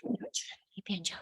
Hey, Banjo.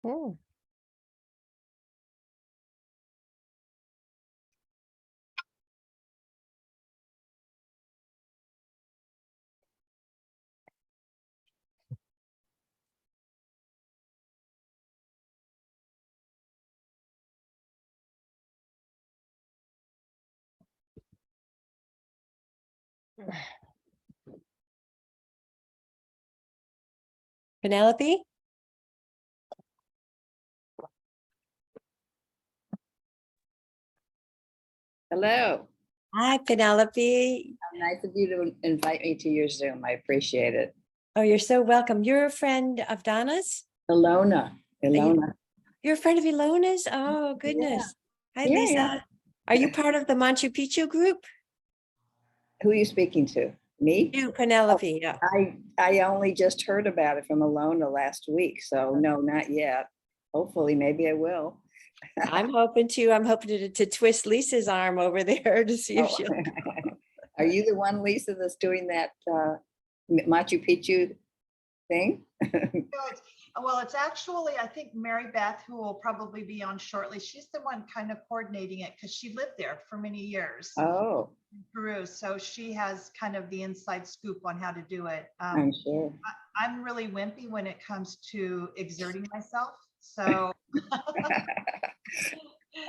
Oh. Penelope? Hello. Hi, Penelope. Nice of you to invite me to your Zoom. I appreciate it. Oh, you're so welcome. You're a friend of Donna's? Ilona. You're a friend of Ilona's? Oh, goodness. Hi, Yeah, Lisa. yeah. Are you part of the Machu Picchu group? Who are you speaking to? Me? You, Penelope, yeah. I only just heard about it from Ilona last week, so no, not yet. Hopefully, maybe I will. I'm hoping to twist Lisa's arm over there to see if she'll. Are you the one, Lisa, that's doing that Machu Picchu thing? Well, it's actually, I think Mary Beth, who will probably be on shortly. She's the one kind of coordinating it because she lived there for many years Oh, in Peru. So she has kind of the inside scoop on how to do it. I'm sure. I'm really wimpy when it comes to exerting myself. So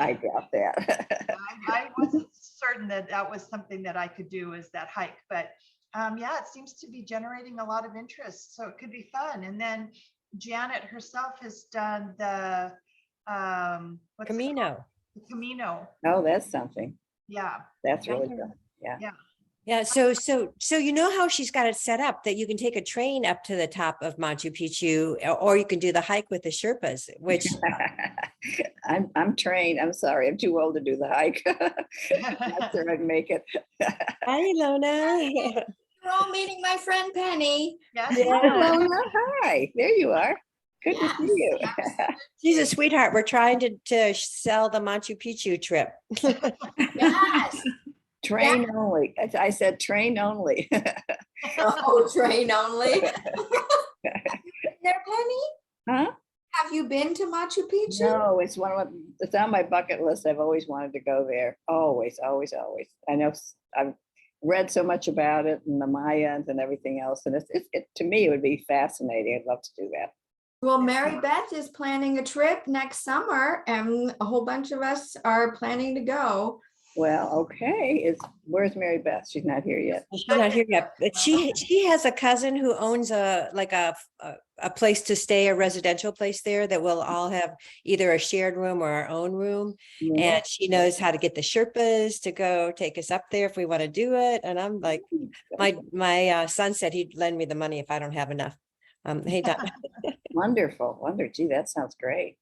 I got that. I wasn't certain that that was something that I could do, is that hike. But yeah, it seems to be generating a lot of interest. So it could be fun. And then Janet herself has done the what's it Camino. called? The Camino. Oh, that's something. Yeah. That's really good. Yeah. Yeah. Yeah, so you know how she's got it set up that you can take a train up to the top of Machu Picchu, or you can do the hike with the Sherpas, which I'm trained. I'm sorry, I'm too old to do the hike. Not sure I'd make it. Hi, Ilona. We're all meeting my friend Penny. Yes. Yeah. Ilona, hi, there you are. Good to see you. She's a sweetheart. We're trying to sell the Machu Picchu trip. Yes. Train only. I said train only. Oh, train only. There, Penny? Huh? Have you been to Machu Picchu? No, it's it's on my bucket list. I've always wanted to go there. Always, always, always. I know I've read so much about it and the Mayans and everything else. And to me, it would be fascinating. I'd love to do that. Well, Mary Beth is planning a trip next summer, and a whole bunch of us are planning to go. Well, okay. Where's Mary Beth? She's not here yet. She's not here yet, but she has a cousin who owns a place to stay, a residential place there that will all have either a shared room or our own room. Yeah. And she knows how to get the Sherpas to go take us up there if we want to do it. And I'm like, my son said he'd lend me the money if I don't have enough. Hey, Don. Wonderful. Gee, that sounds great.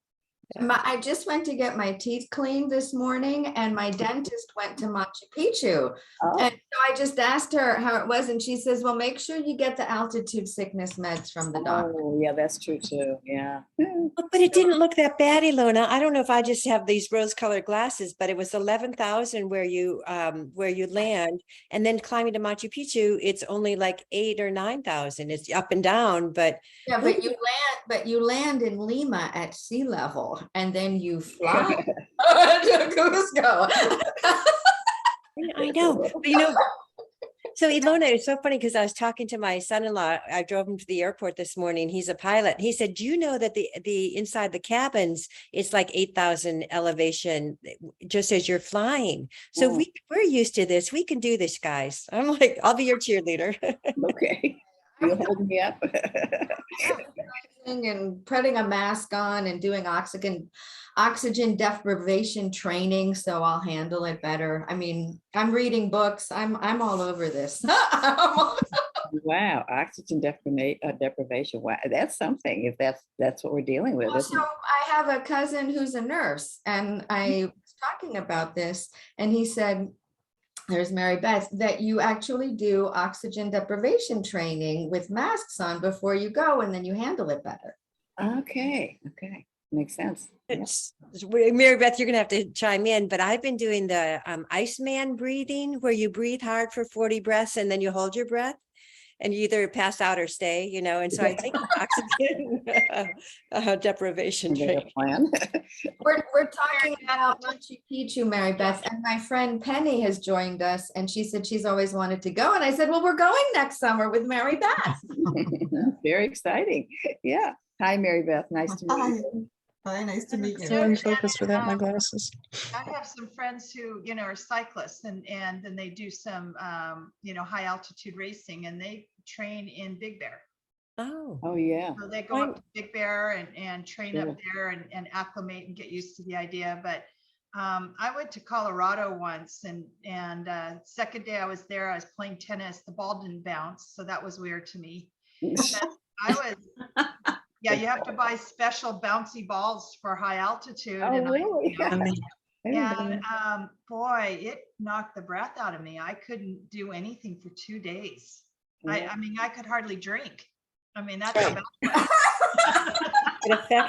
I just went to get my teeth cleaned this morning and my dentist went to Machu Picchu. Oh, And so I just asked her how it was and she says, well, make sure you get the altitude sickness meds from the doctor. oh, yeah, that's true too. Yeah. But it didn't look that bad, Ilona. I don't know if I just have these rose-colored glasses, but it was 11,000 where you land, and then climbing to Machu Picchu, it's only like 8 or 9,000. It's up and down, but Yeah, but you land in Lima at sea level and then you fly to Cusco. I know, but you know, so Ilona, it's so funny because I was talking to my son-in-law. I drove him to the airport this morning. He's a pilot. He said, "Do you know that the inside the cabins it's like 8,000 elevation just as you're flying?" So Oh. we're used to this. We can do this, guys. I'm like, I'll be your cheerleader. Okay. You hold me up. And putting a mask on and doing oxygen deprivation training, so I'll handle it better. I mean, I'm reading books. I'm all over this. Wow, oxygen deprivation. Wow, that's something. If that's what we're dealing with, isn't So it? I have a cousin who's a nurse, and I was talking about this, and he said, there's Mary Beth, that you actually do oxygen deprivation training with masks on before you go, and then you handle it better. Okay, makes sense. Yeah. Mary Beth, you're gonna have to chime in, but I've been doing the Iceman breathing, where you breathe hard for 40 breaths and then you hold your breath. And you either pass out or stay, you know, and so I think oxygen deprivation Make a training. plan. We're talking about Machu Picchu, Mary Beth, and my friend Penny has joined us, and she said she's always wanted to go, and I said, well, we're going next summer with Mary Beth. Very exciting. Yeah. Hi, Mary Beth. Nice to meet Hi. you. Hi, nice to meet So you. I'm I'm focused without my glasses. I have some friends who, are cyclists and then they do some, high altitude racing and they train in Big Bear. Oh, Oh, yeah. So they go up to Big Bear and train up there and acclimate and get used to the idea. But I went to Colorado once and second day I was there, I was playing tennis. The ball didn't bounce. So that was weird to me. I was, yeah, you have to buy special bouncy balls for high altitude. Oh, And really? And boy, it knocked the breath out of me. I couldn't do anything for 2 days. I mean, I could hardly drink. I mean, that's how bad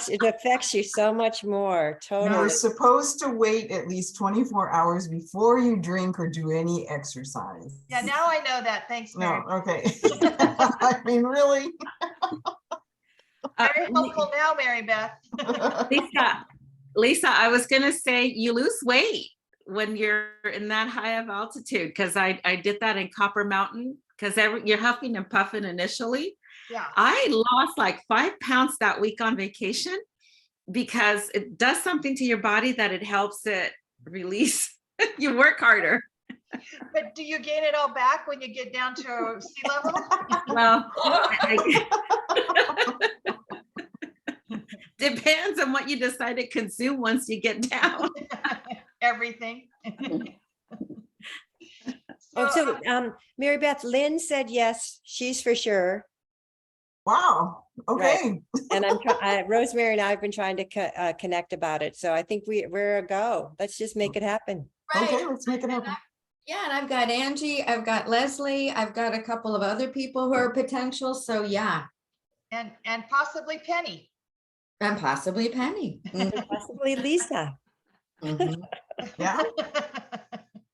it affects you so much more. You're Totally. supposed to wait at least 24 hours before you drink or do any exercise. Yeah, now I know that. Thanks, Mary. No, okay. I mean, really? Very helpful now, Mary Beth. Lisa, I was gonna say you lose weight when you're in that high of altitude, because I did that in Copper Mountain, because you're huffing and puffing initially. Yeah. I lost like 5 pounds that week on vacation because it does something to your body that it helps it release. You work harder. But do you gain it all back when you get down to sea level? Well, depends on what you decide to consume once you get down. Everything. So, Mary Beth, Lynn said yes, she's for sure. Wow, okay. And Rosemary and I have been trying to connect about it. So I think we're a go. Let's just make it happen. Okay, let's make it happen. Yeah, and I've got Angie, I've got Leslie, I've got a couple of other people who are potential, so yeah. And possibly Penny. And possibly Penny. Possibly Lisa. Mhm. Yeah.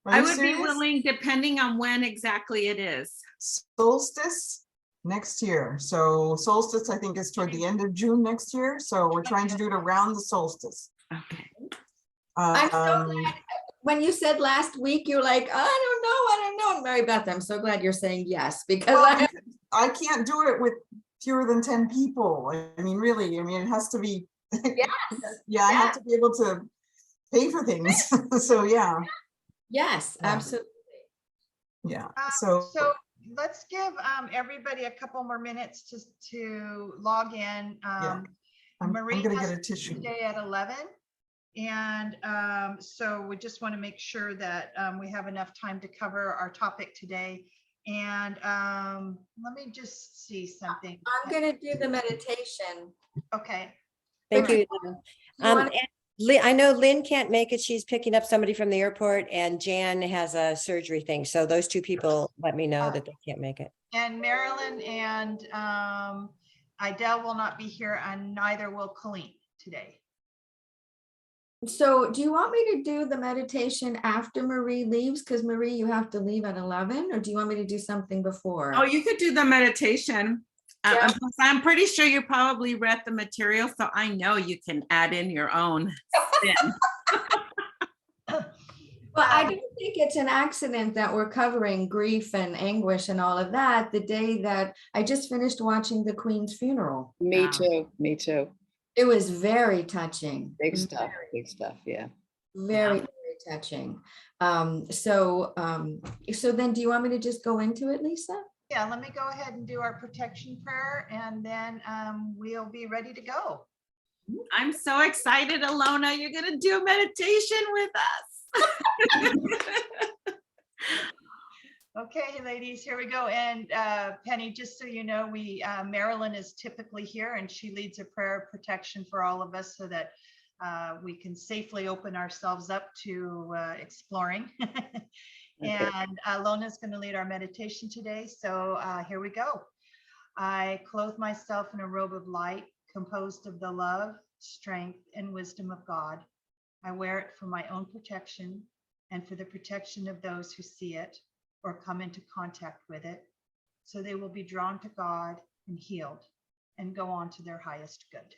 Are I you would be serious? willing, depending on when exactly it is. Solstice next year. So solstice, I think, is toward the end of June next year. So we're trying to do it around the solstice. Okay. I'm so glad. When you said last week, you're like, I don't know, Mary Beth, I'm so glad you're saying yes, because Well, I can't do it with fewer than 10 people. I mean, really, it has to be, yes, yeah, I have to be able to pay for things. So yeah, yes, Yeah. absolutely. yeah. So let's give everybody a couple more minutes to log in. I'm Marie gonna has get a tissue. today at 11. And so we just want to make sure that we have enough time to cover our topic today. And let me just see something. I'm gonna do the meditation. Okay. Thank Okay. you. Ilona. You wanna- And I know Lynn can't make it. She's picking up somebody from the airport, and Jan has a surgery thing. So those two people let me know that they can't make it. And Marilyn and Idell will not be here, and neither will Colleen today. So do you want me to do the meditation after Marie leaves? Because Marie, you have to leave at 11, or do you want me to do something before? Oh, you could do the meditation. Yeah. Plus, I'm pretty sure you probably read the material, so I know you can add in your own spin. Well, I don't think it's an accident that we're covering grief and anguish and all of that the day that I just finished watching the Queen's funeral. Me Wow. too, me too. It was very touching. Big stuff, yeah. Very, very touching. So then do you want me to just go into it, Lisa? Yeah, let me go ahead and do our protection prayer, and then we'll be ready to go. I'm so excited, Ilona. You're going to do meditation with us. Okay, ladies, here we go. And Penny, just so you know, Marilyn is typically here, and she leads a prayer of protection for all of us so that we can safely open ourselves up to exploring. And Ilona's going to lead our meditation today. So here we go. I clothe myself in a robe of light composed of the love, strength, and wisdom of God. I wear it for my own protection and for the protection of those who see it or come into contact with it, so they will be drawn to God and healed and go on to their highest good.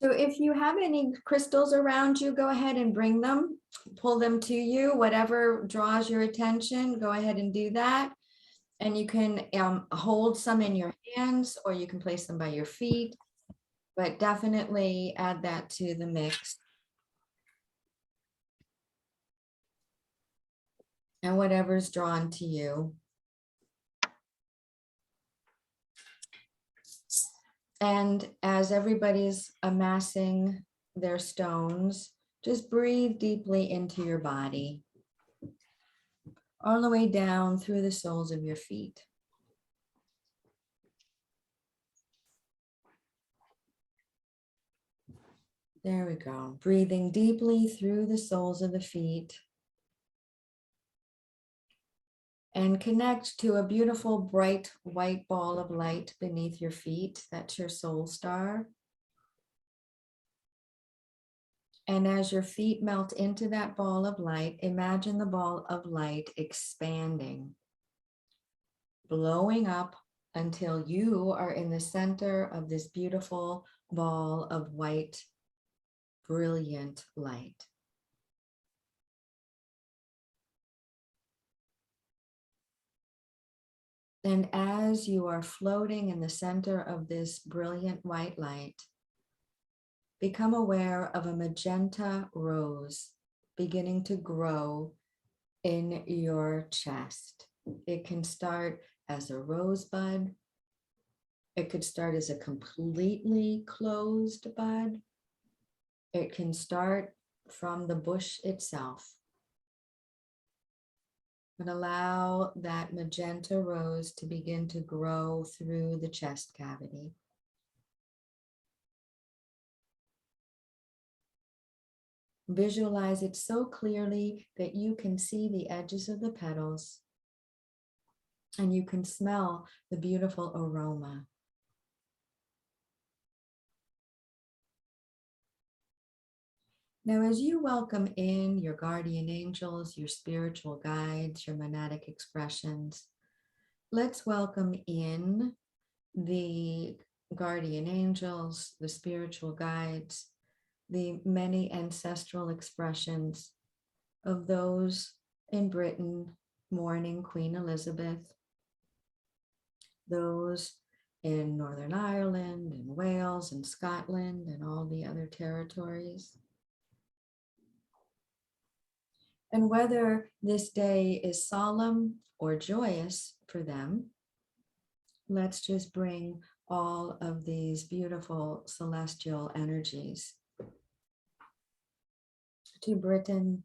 So if you have any crystals around you, go ahead and bring them, pull them to you, whatever draws your attention, go ahead and do that. And you can hold some in your hands, or you can place them by your feet, but definitely add that to the mix. And whatever's drawn to you. And as everybody's amassing their stones, just breathe deeply into your body, all the way down through the soles of your feet. There we go. Breathing deeply through the soles of the feet. And connect to a beautiful bright white ball of light beneath your feet. That's your soul star. And as your feet melt into that ball of light, imagine the ball of light expanding, blowing up until you are in the center of this beautiful ball of white, brilliant light. And as you are floating in the center of this brilliant white light, become aware of a magenta rose beginning to grow in your chest. It can start as a rosebud. It could start as a completely closed bud. It can start from the bush itself. But allow that magenta rose to begin to grow through the chest cavity. Visualize it so clearly that you can see the edges of the petals and you can smell the beautiful aroma. Now, as you welcome in your guardian angels, your spiritual guides, your monadic expressions, let's welcome in the guardian angels, the spiritual guides, the many ancestral expressions of those in Britain mourning Queen Elizabeth, those in Northern Ireland and Wales and Scotland and all the other territories. And whether this day is solemn or joyous for them, let's just bring all of these beautiful celestial energies to Britain,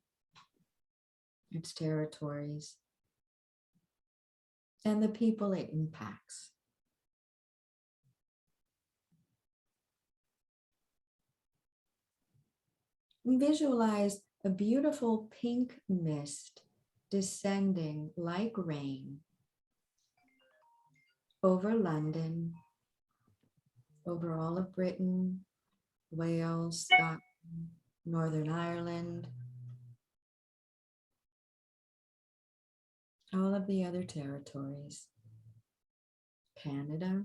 its territories, and the people it impacts. Visualize a beautiful pink mist descending like rain over London, over all of Britain, Wales, Scotland, Northern Ireland, all of the other territories, Canada.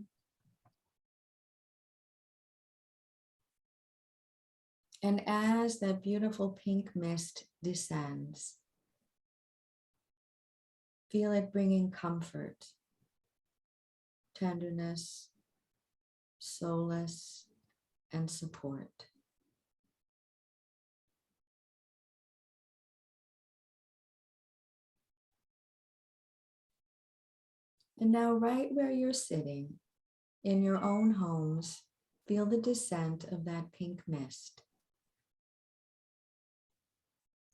And as that beautiful pink mist descends, feel it bringing comfort, tenderness, solace, and support. And now, right where you're sitting, in your own homes, feel the descent of that pink mist,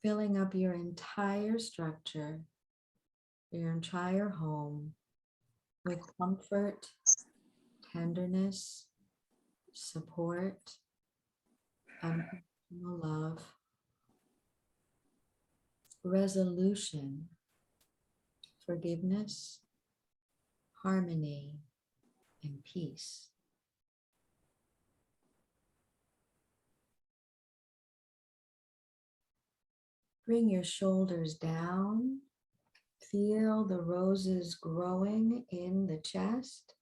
filling up your entire structure, your entire home with comfort, tenderness, support, unconditional love, resolution, forgiveness, harmony, and peace. Bring your shoulders down. Feel the roses growing in the chest.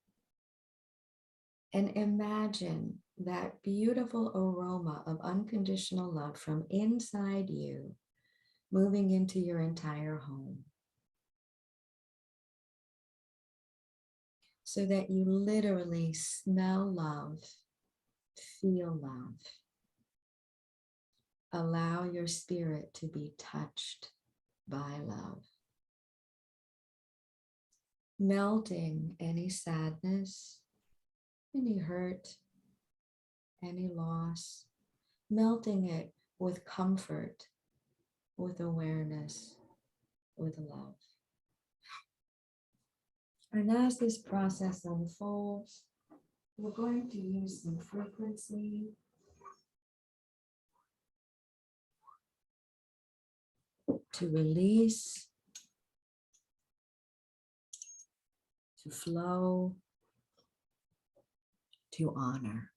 And imagine that beautiful aroma of unconditional love from inside you moving into your entire home, so that you literally smell love, feel love. Allow your spirit to be touched by love. Melting any sadness, any hurt, any loss, melting it with comfort, with awareness, with love. And as this process unfolds, we're going to use some frequency to release, to flow, to honor.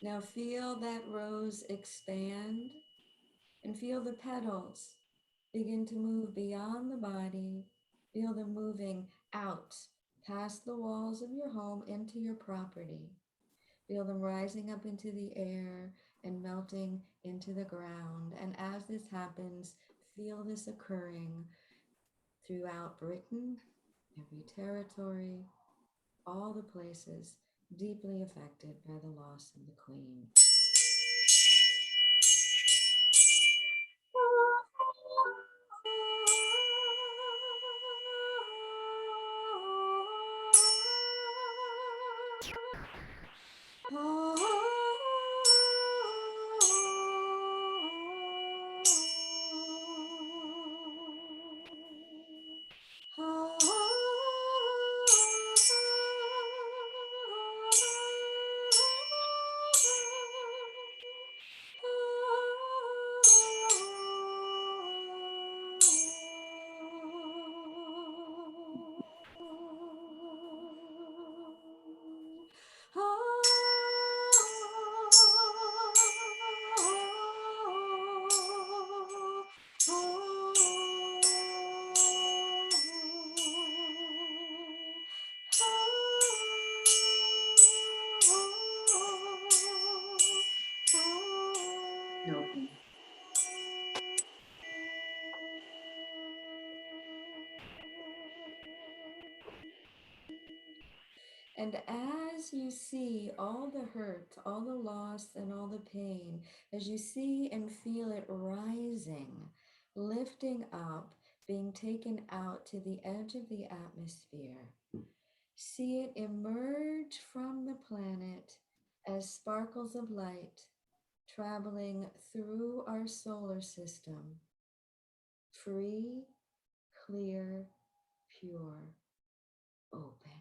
Now feel that rose expand and feel the petals begin to move beyond the body. Feel them moving out past the walls of your home into your property. Feel them rising up into the air and melting into the ground. And as this happens, feel this occurring throughout Britain, every territory, all the places deeply affected by the loss of the Queen. No. And as you see all the hurt, all the loss, and all the pain, as you see and feel it rising, lifting up, being taken out to the edge of the atmosphere, see it emerge from the planet as sparkles of light traveling through our solar system, free, clear, pure, open.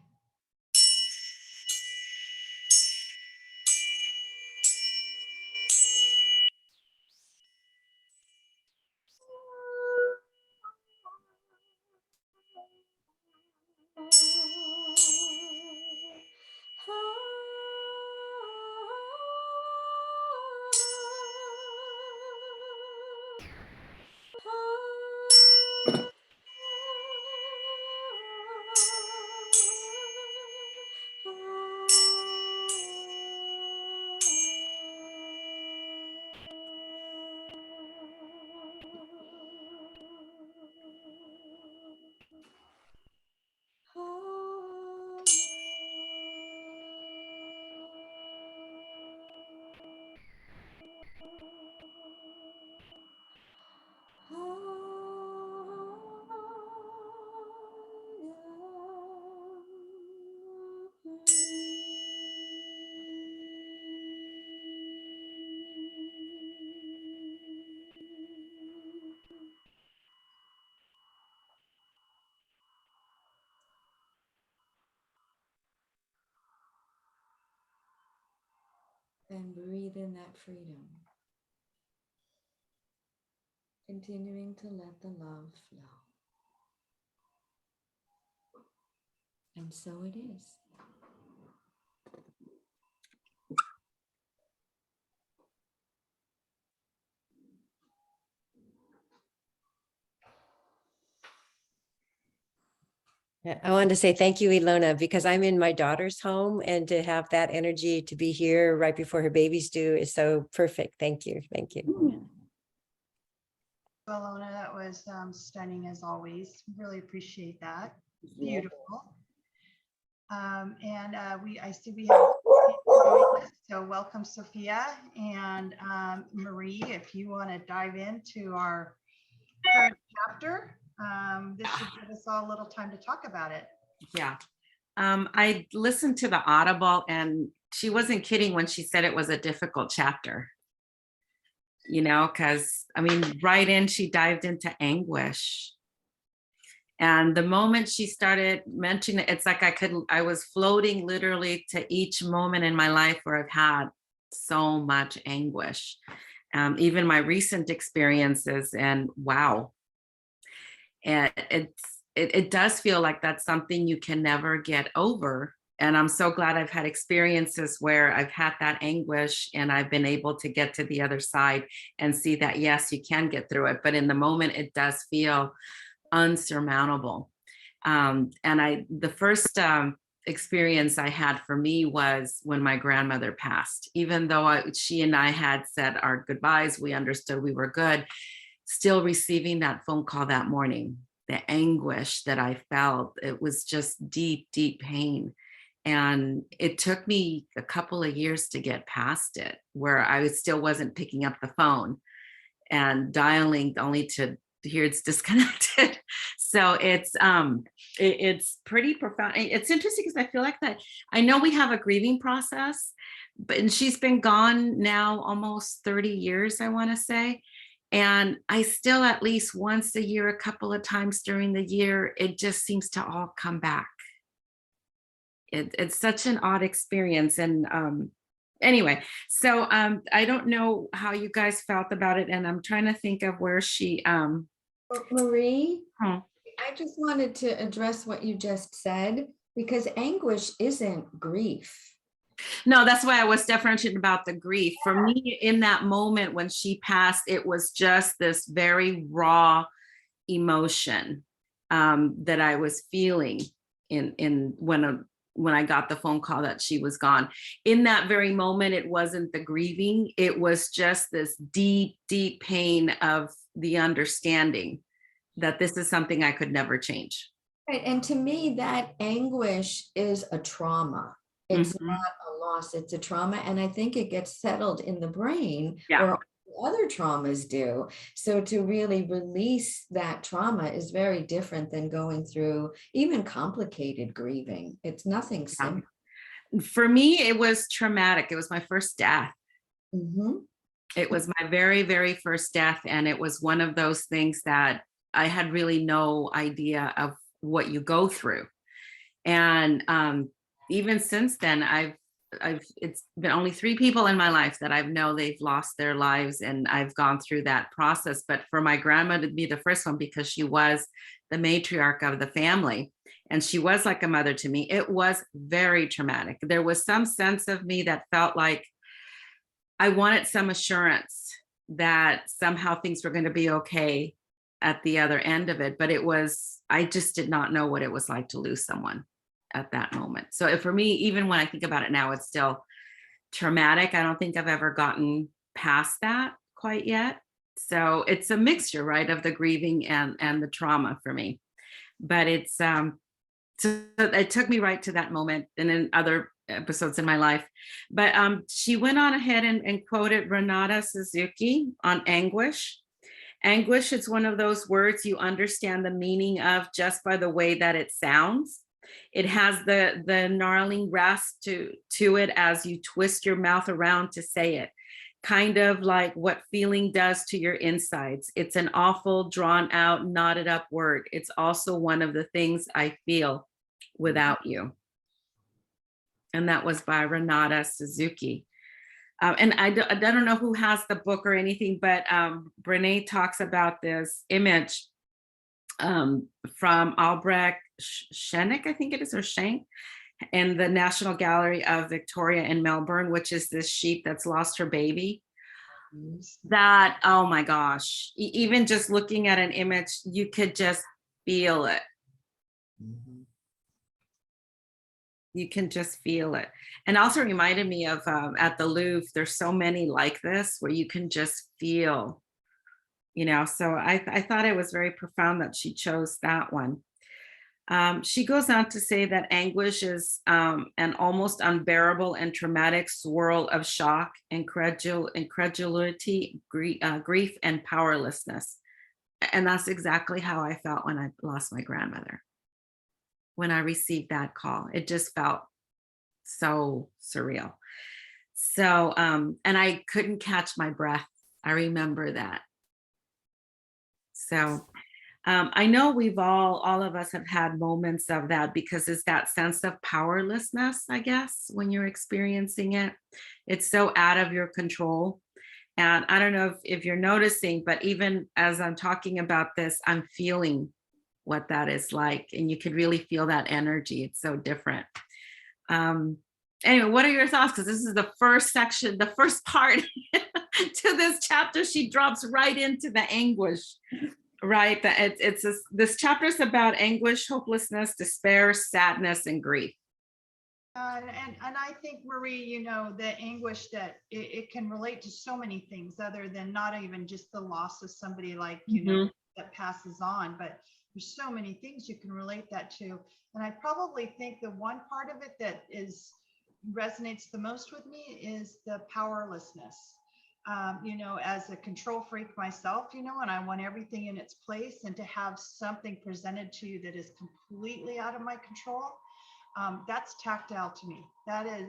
And breathe in that freedom, continuing to let the love flow. And so it is. Yeah, I wanted to say thank you, Ilona, because I'm in my daughter's home, and to have that energy to be here right before her baby's due is so perfect. Thank you. Thank you. Ilona, that was stunning as always. Really appreciate that. Yeah. Beautiful. I see we have joined us, so welcome, Sophia and Marie. If you want to dive into our current chapter, this should give us all a little time to talk about it. Yeah. I listened to the Audible, and she wasn't kidding when she said it was a difficult chapter. You know, because I mean, right in, she dived into anguish. And the moment she started mentioning it, it's like I was floating literally to each moment in my life where I've had so much anguish. Even my recent experiences, and wow. And it does feel like that's something you can never get over. And I'm so glad I've had experiences where I've had that anguish and I've been able to get to the other side and see that, yes, you can get through it. But in the moment, it does feel unsurmountable. The first experience I had for me was when my grandmother passed. Even though she and I had said our goodbyes, we understood we were good, still receiving that phone call that morning, the anguish that I felt, it was just deep, deep pain. And it took me a couple of years to get past it, where I still wasn't picking up the phone and dialing only to hear it's disconnected. So it's pretty profound. It's interesting because I feel like that I know we have a grieving process, but and she's been gone now almost 30 years, I want to say. And I still, at least once a year, a couple of times during the year, it just seems to all come back. It's such an odd experience. And anyway, so I don't know how you guys felt about it. And I'm trying to think of where she Marie, huh. I just wanted to address what you just said, because anguish isn't grief. No, that's why I was differentiating about the grief. For me, in that moment when she passed, it was just this very raw emotion that I was feeling in when I got the phone call that she was gone. In that very moment, it wasn't the grieving. It was just this deep, deep pain of the understanding that this is something I could never change. Right. And to me, that anguish is a trauma. It's Mhm. not a loss, it's a trauma. And I think it gets settled in the brain Yeah. where other traumas do. So to really release that trauma is very different than going through even complicated grieving. It's nothing simple. For me, it was traumatic. It was my first death. Mhm. It was my very, very first death. And it was one of those things that I had really no idea of what you go through. And even since then, it's been only 3 people in my life that I know they've lost their lives, and I've gone through that process. But for my grandma to be the first one, because she was the matriarch of the family and she was like a mother to me, it was very traumatic. There was some sense of me that felt like I wanted some assurance that somehow things were going to be okay at the other end of it. But I just did not know what it was like to lose someone at that moment. So for me, even when I think about it now, it's still traumatic. I don't think I've ever gotten past that quite yet. So it's a mixture, right, of the grieving and the trauma for me. But it's so it took me right to that moment, and in other episodes in my life. But she went on ahead and quoted Renata Suzuki on anguish. Anguish is one of those words you understand the meaning of just by the way that it sounds. It has the gnarling rasp to it as you twist your mouth around to say it, kind of like what feeling does to your insides. It's an awful, drawn out, knotted up word. It's also one of the things I feel without you. And that was by Renata Suzuki. And I don't know who has the book or anything, but Brene talks about this image from Albrecht Schenck, I think it is, or Schenck, in the National Gallery of Victoria in Melbourne, which is this sheep that's lost her baby. That, oh my gosh, even just looking at an image, you could just feel it. You can just feel it. And also reminded me of at the Louvre, there's so many like this where you can just feel, so I thought it was very profound that she chose that one. She goes on to say that anguish is an almost unbearable and traumatic swirl of shock, incredulity, grief, and powerlessness. And that's exactly how I felt when I lost my grandmother. When I received that call, it just felt so surreal. So, and I couldn't catch my breath. I remember that. So, I know we've all of us have had moments of that, because it's that sense of powerlessness, I guess, when you're experiencing it. It's so out of your control. And I don't know if you're noticing, but even as I'm talking about this, I'm feeling what that is like. And you could really feel that energy. It's so different. Anyway, what are your thoughts? Because this is the first section, the first part to this chapter. She drops right into the anguish, right? This chapter is about anguish, hopelessness, despair, sadness, and grief. And I think, Marie, you know, the anguish that it can relate to so many things other than not even just the loss of somebody like, you know, that passes on, but there's so many things you can relate that to. And I probably think the one part of it that resonates the most with me is the powerlessness. You know, as a control freak myself, you know, and I want everything in its place, and to have something presented to you that is completely out of my control. That's tactile to me. That is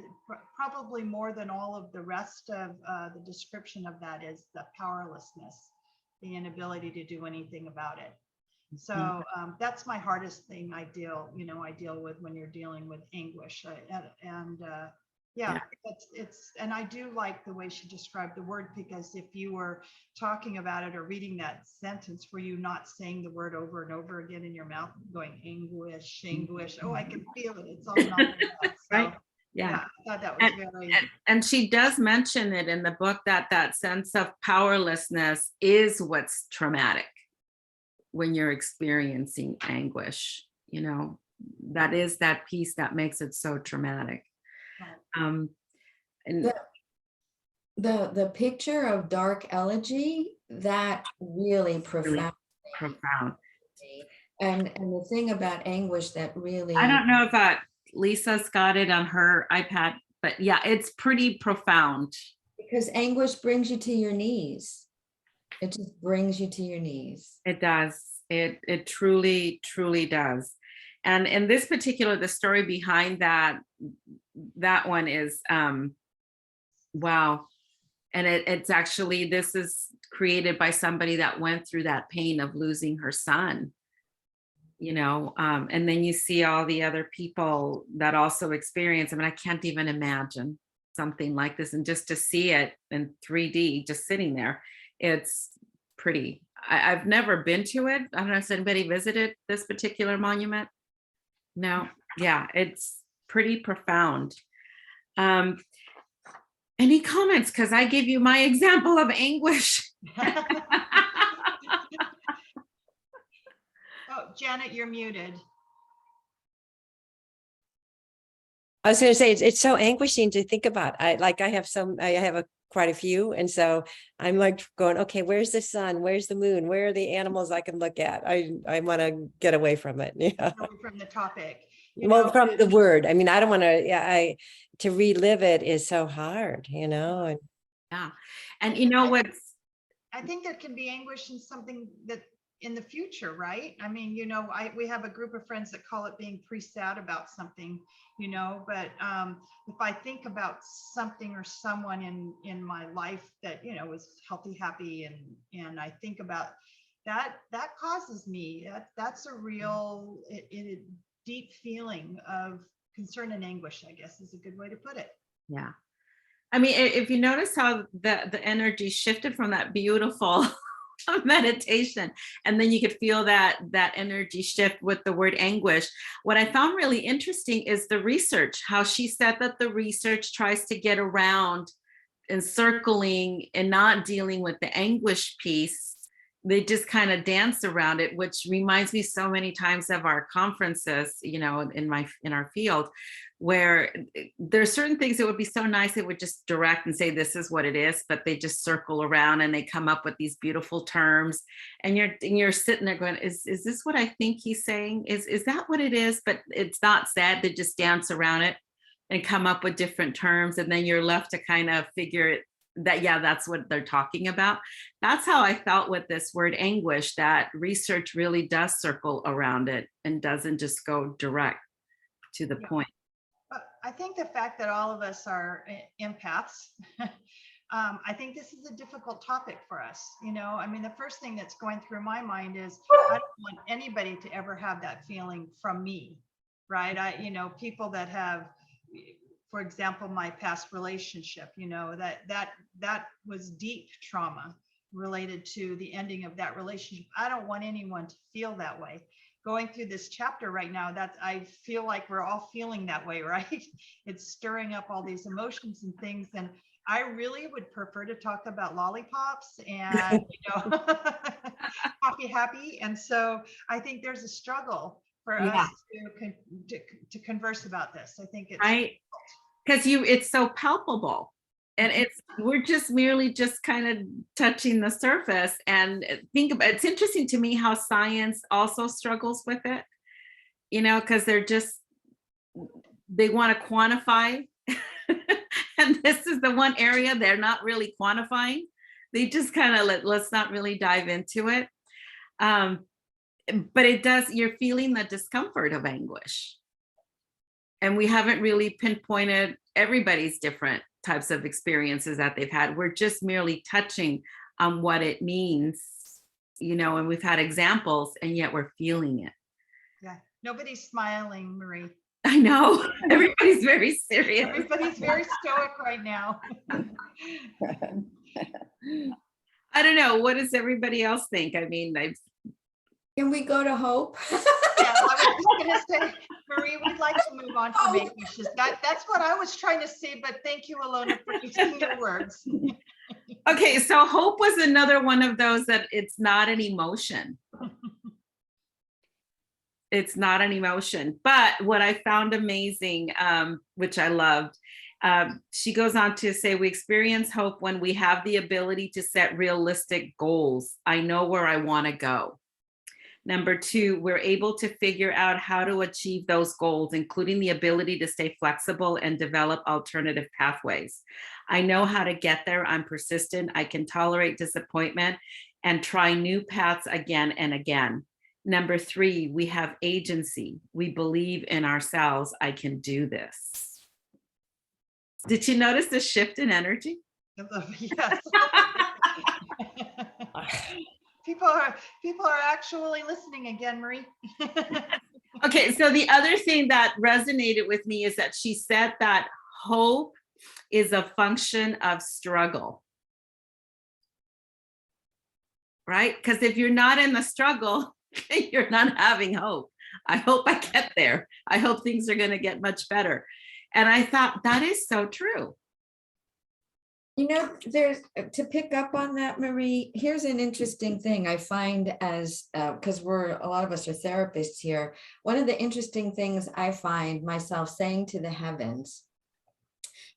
probably more than all of the rest of the description of that is the powerlessness, the inability to do anything about it. So that's my hardest thing I deal with when you're dealing with anguish. And I do like the way she described the word, because if you were talking about it or reading that sentence, were you not saying the word over and over again in your mouth, going anguish, anguish? Oh, I can feel it. It's all not Right. Yeah. I thought that was very. And she does mention it in the book that sense of powerlessness is what's traumatic when you're experiencing anguish. You know, that is that piece that makes it so traumatic. And the picture of dark elegy, that really profound. And the thing about anguish that really, I don't know if Lisa's got it on her iPad, but yeah, it's pretty profound. Because anguish brings you to your knees. It just brings you to your knees. It does. It truly, truly does. And in this particular, the story behind that one is, wow. And it's actually, this is created by somebody that went through that pain of losing her son, you know, and then you see all the other people that also experience. I mean, I can't even imagine something like this. And just to see it in 3D, just sitting there, it's pretty. I've never been to it. I don't know if anybody visited this particular monument. No. Yeah, it's pretty profound. Any comments? Because I gave you my example of anguish. Oh, Janet, you're muted. I was going to say, it's so anguishing to think about. I have quite a few. And so I'm like going, okay, where's the sun? Where's the moon? Where are the animals I can look at? I want to get away from it. Yeah. From the topic. From the word. I mean, I don't want to, to relive it is so hard, you know? And yeah. And you know what? I think there can be anguish in something that in the future, right? I mean, you know, we have a group of friends that call it being pre-sad about something, you know, but if I think about something or someone in my life that, you know, was healthy, happy, and I think about that causes me, that's a real deep feeling of concern and anguish, I guess is a good way to put it. Yeah. I mean, if you notice how the energy shifted from that beautiful meditation, and then you could feel that energy shift with the word anguish. What I found really interesting is the research, how she said that the research tries to get around and circling and not dealing with the anguish piece. They just kind of dance around it, which reminds me so many times of our conferences, you know, in our field, where there's certain things that would be so nice, they would just direct and say, this is what it is, but they just circle around and they come up with these beautiful terms. And you're sitting there going, is this what I think he's saying? Is that what it is? But it's not said. They just dance around it and come up with different terms. And then you're left to kind of figure it that, yeah, that's what they're talking about. That's how I felt with this word anguish, that research really does circle around it and doesn't just go direct to the point. I think the fact that all of us are empaths, I think this is a difficult topic for us. You know, I mean, the first thing that's going through my mind is I don't want anybody to ever have that feeling from me, right? You know, people that have, for example, my past relationship, you know, that was deep trauma related to the ending of that relationship. I don't want anyone to feel that way. going through this chapter right now, that I feel like we're all feeling that way, right? It's stirring up all these emotions and things. And I really would prefer to talk about lollipops and, happy. And so I think there's a struggle for Yeah. us to converse about this. I think it's Right. Because it's so palpable. And we're just merely just kind of touching the surface. And it's interesting to me how science also struggles with it, because they want to quantify. And this is the one area they're not really quantifying. They just kind of let's not really dive into it. But you're feeling the discomfort of anguish. And we haven't really pinpointed everybody's different types of experiences that they've had. We're just merely touching on what it means, and we've had examples, and yet we're feeling it. Yeah, nobody's smiling, Marie. I know. Everybody's very serious. Everybody's very stoic right now. I don't know. What does everybody else think? I mean, Can we go to hope? Yeah, I was just gonna say, Marie, we'd like to move on from make wishes. That's what I was trying to say, but thank you, Ilona, for using your words. Okay, so hope was another one of those that it's not an emotion. It's not an emotion. But what I found amazing, which I loved, she goes on to say, we experience hope when we have the ability to set realistic goals. I know where I want to go. Number 2, we're able to figure out how to achieve those goals, including the ability to stay flexible and develop alternative pathways. I know how to get there. I'm persistent. I can tolerate disappointment and try new paths again and again. Number 3, we have agency. We believe in ourselves. I can do this. Did you notice the shift in energy? Yes. People are actually listening again, Marie. Okay, so the other thing that resonated with me is that she said that hope is a function of struggle. Right? Because if you're not in the struggle, you're not having hope. I hope I get there. I hope things are going to get much better. And I thought that is so true. There's to pick up on that, Marie, here's an interesting thing I find as, because a lot of us are therapists here. One of the interesting things I find myself saying to the heavens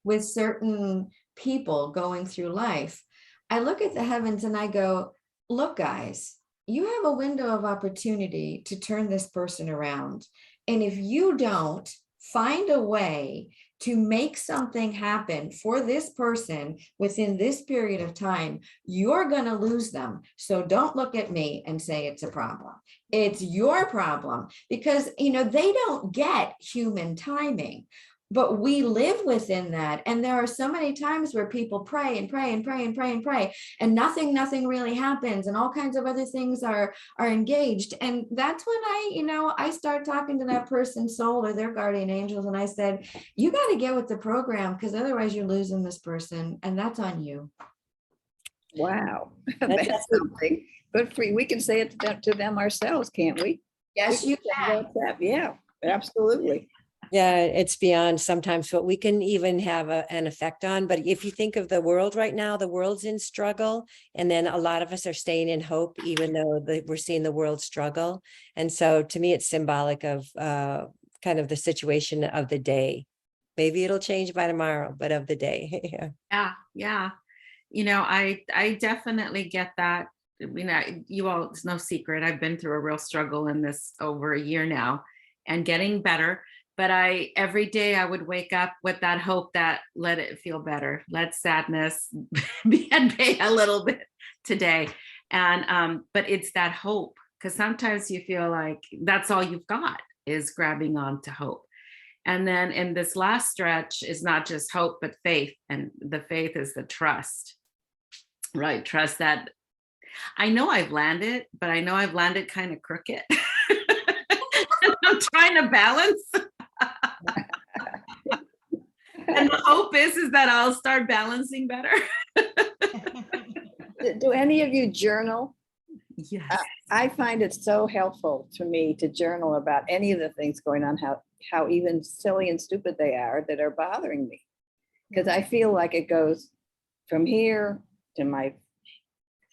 with certain people going through life, I look at the heavens and I go, look, guys, you have a window of opportunity to turn this person around. And if you don't find a way to make something happen for this person within this period of time, you're going to lose them. So don't look at me and say it's a problem. It's your problem because, they don't get human timing. But we live within that. And there are so many times where people pray and pray and pray and pray and pray, and nothing really happens. And all kinds of other things are engaged. And that's when I start talking to that person's soul or their guardian angels. And I said, you got to get with the program because otherwise you're losing this person. And that's on you. Wow. That's something good for you. We can say it to them ourselves, can't we? Yes, you can. Yeah, absolutely. Yeah, it's beyond sometimes what we can even have an effect on. But if you think of the world right now, the world's in struggle. And then a lot of us are staying in hope, even though we're seeing the world struggle. And so to me, it's symbolic of kind of the situation of the day. Maybe it'll change by tomorrow, but of the day. Yeah. I definitely get that. You all, it's no secret. I've been through a real struggle in this over a year now and getting better. But every day I would wake up with that hope that let it feel better. Let sadness be at bay a little bit today. And but it's that hope, because sometimes you feel like that's all you've got is grabbing on to hope. And then in this last stretch is not just hope, but faith. And the faith is the trust, right? Trust that I know I've landed, but I know I've landed kind of crooked. I'm trying to balance. And the hope is that I'll start balancing better. Do any of you journal? Yes. I find it so helpful to me to journal about any of the things going on, how even silly and stupid they are that are bothering me. Because I feel like it goes from here to my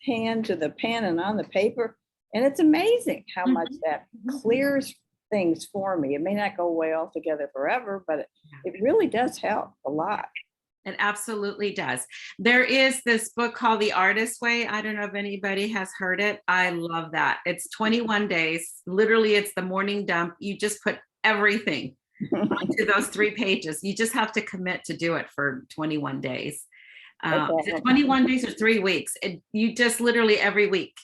hand to the pen and on the paper. And it's amazing how much that clears things for me. It may not go away altogether forever, but it really does help a lot. It absolutely does. There is this book called The Artist Way. I don't know if anybody has heard it. I love that. It's 21 days. Literally, it's the morning dump. You just put everything onto those 3 pages. You just have to commit to do it for 21 days. Is it 21 days or 3 weeks? You just literally every week.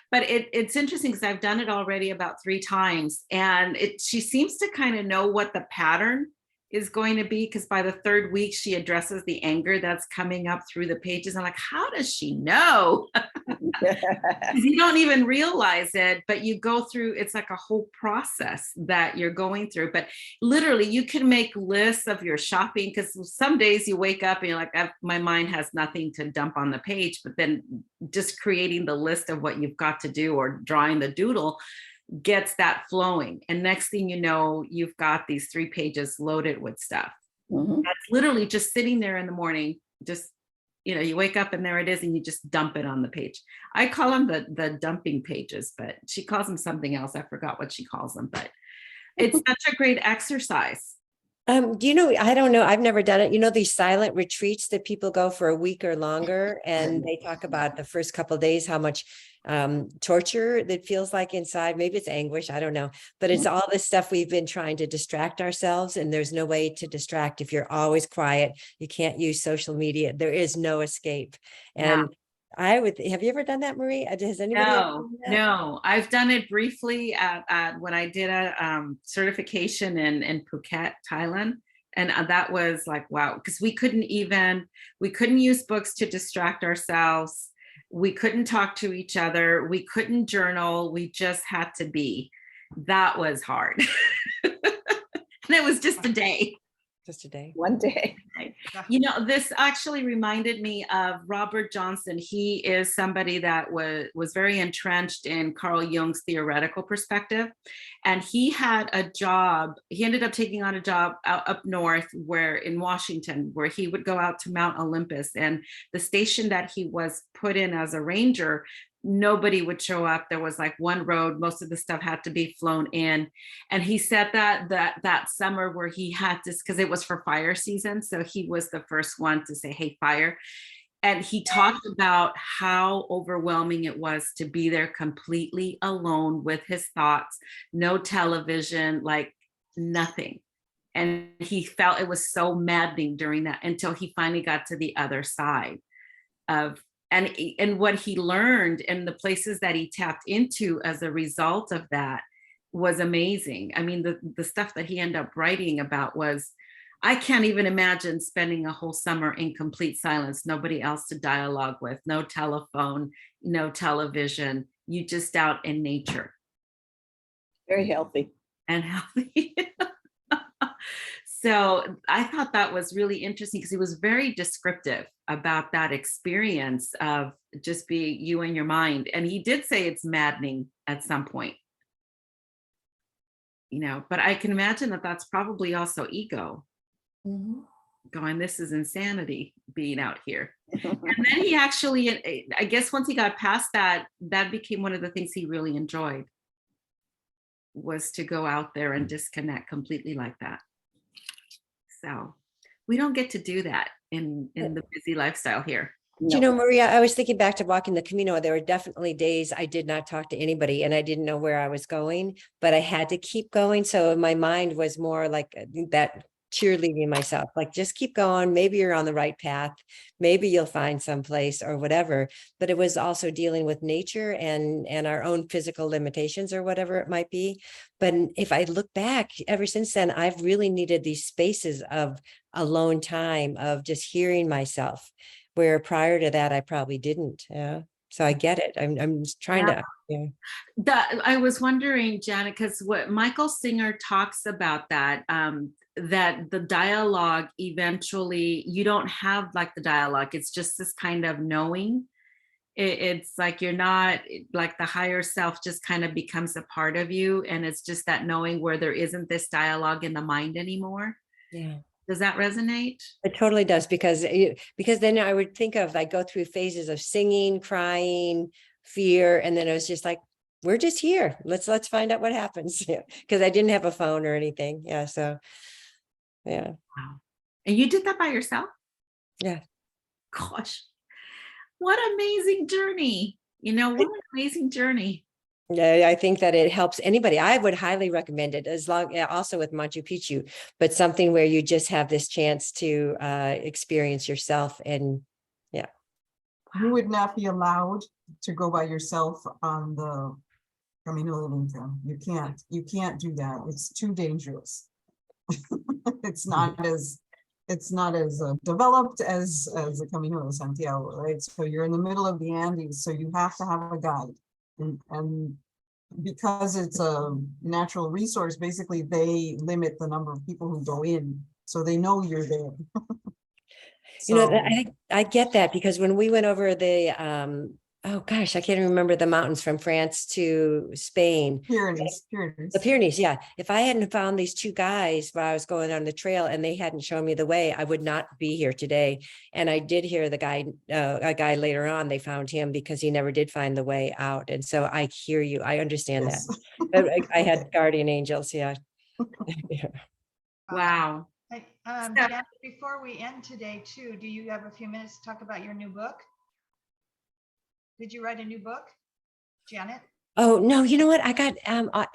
But it's interesting because I've done it already about 3 times, and she seems to kind of know what the pattern is going to be, because by the 3rd week she addresses the anger that's coming up through the pages. I'm like, how does she know? You don't even realize it, but you go through, it's like a whole process that you're going through. But literally you can make lists of your shopping, because some days you wake up and you're like, my mind has nothing to dump on the page, but then just creating the list of what you've got to do or drawing the doodle gets that flowing. And next thing you know, you've got these 3 pages loaded with stuff. That's literally just sitting there in the morning, just, you wake up and there it is, and you just dump it on the page. I call them the dumping pages, but she calls them something else. I forgot what she calls them, but it's such a great exercise. Do you know, I don't know, I've never done it. These silent retreats that people go for a week or longer, and they talk about the first couple of days, how much torture that feels like inside. Maybe it's anguish, I don't know, but it's all this stuff we've been trying to distract ourselves, and there's no way to distract if you're always quiet. You can't use social media. There is no escape. And have you ever done that, Marie? Has anybody ever done that? No, I've done it briefly at when I did a certification in Phuket, Thailand. And that was like, wow, because we couldn't use books to distract ourselves. We couldn't talk to each other. We couldn't journal. We just had to be. That was hard. And it was just a day. Just a day. One day. This actually reminded me of Robert Johnson. He is somebody that was very entrenched in Carl Jung's theoretical perspective. And he had a job. He ended up taking on a job up north in Washington, where he would go out to Mount Olympus. And the station that he was put in as a ranger, nobody would show up. There was like one road. Most of the stuff had to be flown in. And he said that summer where he had to, because it was for fire season. So he was the first one to say, hey, fire. And he talked about how overwhelming it was to be there completely alone with his thoughts, no television, like nothing. And he felt it was so maddening during that, until he finally got to the other side of, and what he learned and the places that he tapped into as a result of that was amazing. I mean, the stuff that he ended up writing about was, I can't even imagine spending a whole summer in complete silence, nobody else to dialogue with, no telephone, no television, you just out in nature. Very healthy. And healthy. So I thought that was really interesting, because he was very descriptive about that experience of just being you and your mind. And he did say it's maddening at some point, but I can imagine that that's probably also ego. Going, this is insanity being out here. And then he actually, I guess once he got past that, that became one of the things he really enjoyed, was to go out there and disconnect completely like that. So we don't get to do that in the busy lifestyle here. Do you know, Maria, I was thinking back to walking the Camino. There were definitely days I did not talk to anybody, and I didn't know where I was going, but I had to keep going. So my mind was more like that, cheerleading myself, like, just keep going. Maybe you're on the right path. Maybe you'll find some place or whatever. But it was also dealing with nature and our own physical limitations or whatever it might be. But if I look back, ever since then, I've really needed these spaces of alone time, of just hearing myself, where prior to that, I probably didn't. So I get it. I'm just trying to. I was wondering, Janet, because what Michael Singer talks about that the dialogue, eventually you don't have like the dialogue. It's just this kind of knowing It's like you're not like the higher self just kind of becomes a part of you. And it's just that knowing where there isn't this dialogue in the mind anymore. Yeah. Does that resonate? It totally does, because then I would think of, like, go through phases of singing, crying, fear, and then it was just like, we're just here. Let's find out what happens. Yeah, because I didn't have a phone or anything. Yeah, so yeah, Wow. And you did that by yourself? yeah. Gosh, what amazing journey. You know, what an amazing journey. Yeah, I think that it helps anybody. I would highly recommend it, as long, yeah, also with Machu Picchu, but something where you just have this chance to experience yourself. And yeah, You would not be allowed to go by yourself on the Camino del Inca. You can't do that. It's too dangerous. It's not as developed as the Camino de Santiago, right? So you're in the middle of the Andes, so you have to have a guide. And because it's a natural resource, basically they limit the number of people who go in, so they know you're there. you know, So, I get that, because when we went over the oh gosh, I can't even remember the mountains from France to Spain. Pyrenees. The Pyrenees, yeah. If I hadn't found these two guys while I was going on the trail and they hadn't shown me the way, I would not be here today. And I did hear a guy later on, they found him because he never did find the way out. And so I hear you, I understand Yes. that. But I had guardian angels, yeah. Wow. Janet, before we end today too, do you have a few minutes to talk about your new book? Did you write a new book, Janet? Oh, no, you know what? I got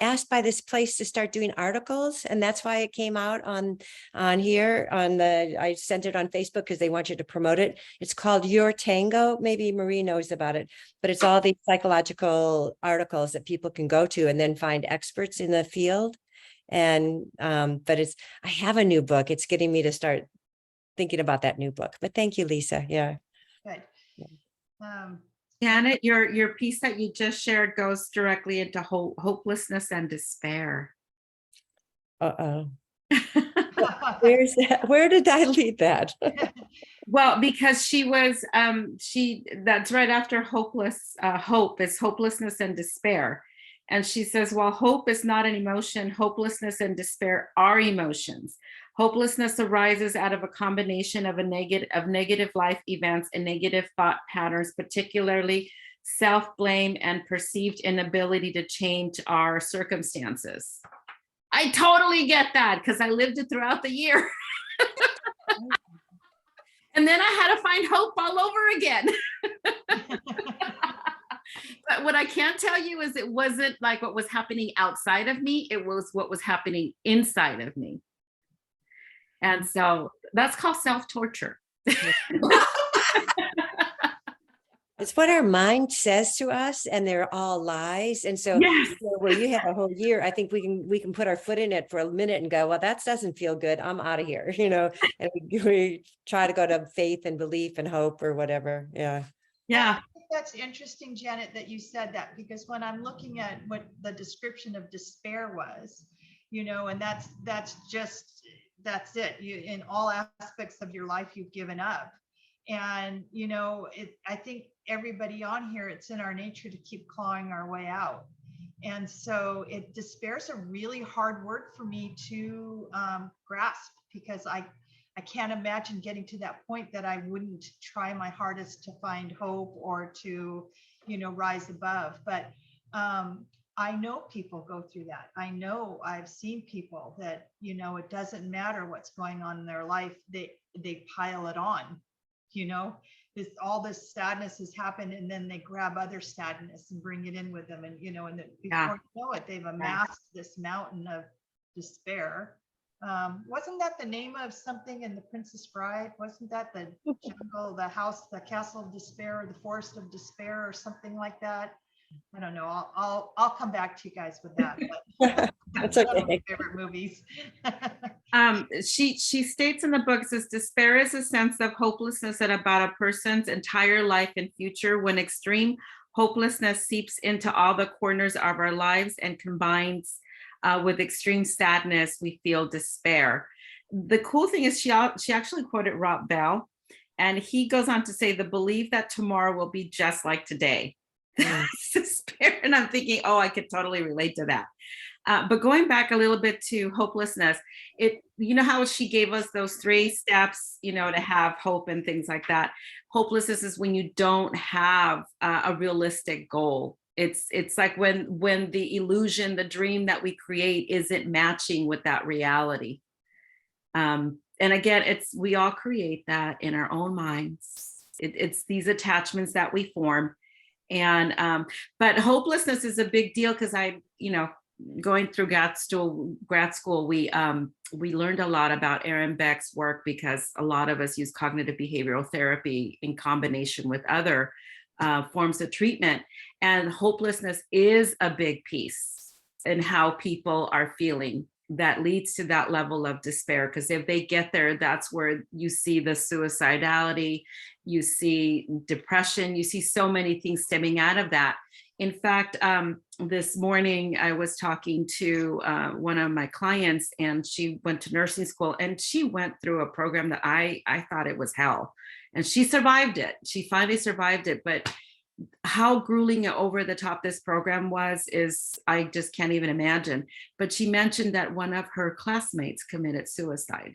asked by this place to start doing articles, and that's why it came out on here on I sent it on Facebook because they want you to promote it. It's called Your Tango. Maybe Marie knows about it, but it's all these psychological articles that people can go to and then find experts in the field. And but I have a new book. It's getting me to start thinking about that new book. But thank you, Lisa. Yeah. Good. Janet, your piece that you just shared goes directly into hopelessness and despair. Uh-oh. Where's that? Where did I leave that? Well, because she was, that's right after hope is hopelessness and despair. And she says, while hope is not an emotion, hopelessness and despair are emotions. Hopelessness arises out of a combination of negative life events and negative thought patterns, particularly self-blame and perceived inability to change our circumstances. I totally get that because I lived it throughout the year. And then I had to find hope all over again. But what I can tell you is it wasn't like what was happening outside of me. It was what was happening inside of me. And so that's called self-torture. It's what our mind says to us, and they're all lies. And so Yes. where you have a whole year, I think we can put our foot in it for a minute and go, well, that doesn't feel good. I'm out of here, and we try to go to faith and belief and hope or whatever. Yeah. Yeah. I think that's interesting, Janet, that you said that, because when I'm looking at what the description of despair was, and that's it. You, in all aspects of your life, you've given up. And, I think everybody on here, it's in our nature to keep clawing our way out. And so despair is a really hard word for me to grasp, because I can't imagine getting to that point that I wouldn't try my hardest to find hope or to, rise above. But I know people go through that. I know I've seen people that, it doesn't matter what's going on in their life. They pile it on, all this sadness has happened, and then they grab other sadness and bring it in with them. And, before you know it, they've amassed this mountain of despair. Wasn't that the name of something in The Princess Bride? Wasn't that the jungle, the house, the castle of despair, or the forest of despair, or something like that? I don't know. I'll come back to you guys with that. But That's one of my okay. favorite movies. She states in the book, says despair is a sense of hopelessness about a person's entire life and future. When extreme hopelessness seeps into all the corners of our lives and combines with extreme sadness, we feel despair. The cool thing is she actually quoted Rob Bell, And he goes on to say, the belief that tomorrow will be just like today. That's despair. And I'm thinking, oh, I could totally relate to that. But going back a little bit to hopelessness, you know how she gave us those 3 steps, you know, to have hope and things like that. Hopelessness is when you don't have a realistic goal. It's like when the illusion, the dream that we create isn't matching with that reality. And again, we all create that in our own minds. It's these attachments that we form. And but hopelessness is a big deal because going through grad school, we learned a lot about Aaron Beck's work, because a lot of us use cognitive behavioral therapy in combination with other forms of treatment. And hopelessness is a big piece in how people are feeling that leads to that level of despair. Because if they get there, that's where you see the suicidality, you see depression, you see so many things stemming out of that. In fact, this morning I was talking to one of my clients, and she went to nursing school, and she went through a program that I thought it was hell, and she survived it. She finally survived it. But how grueling and over the top this program is I just can't even imagine. But she mentioned that one of her classmates committed suicide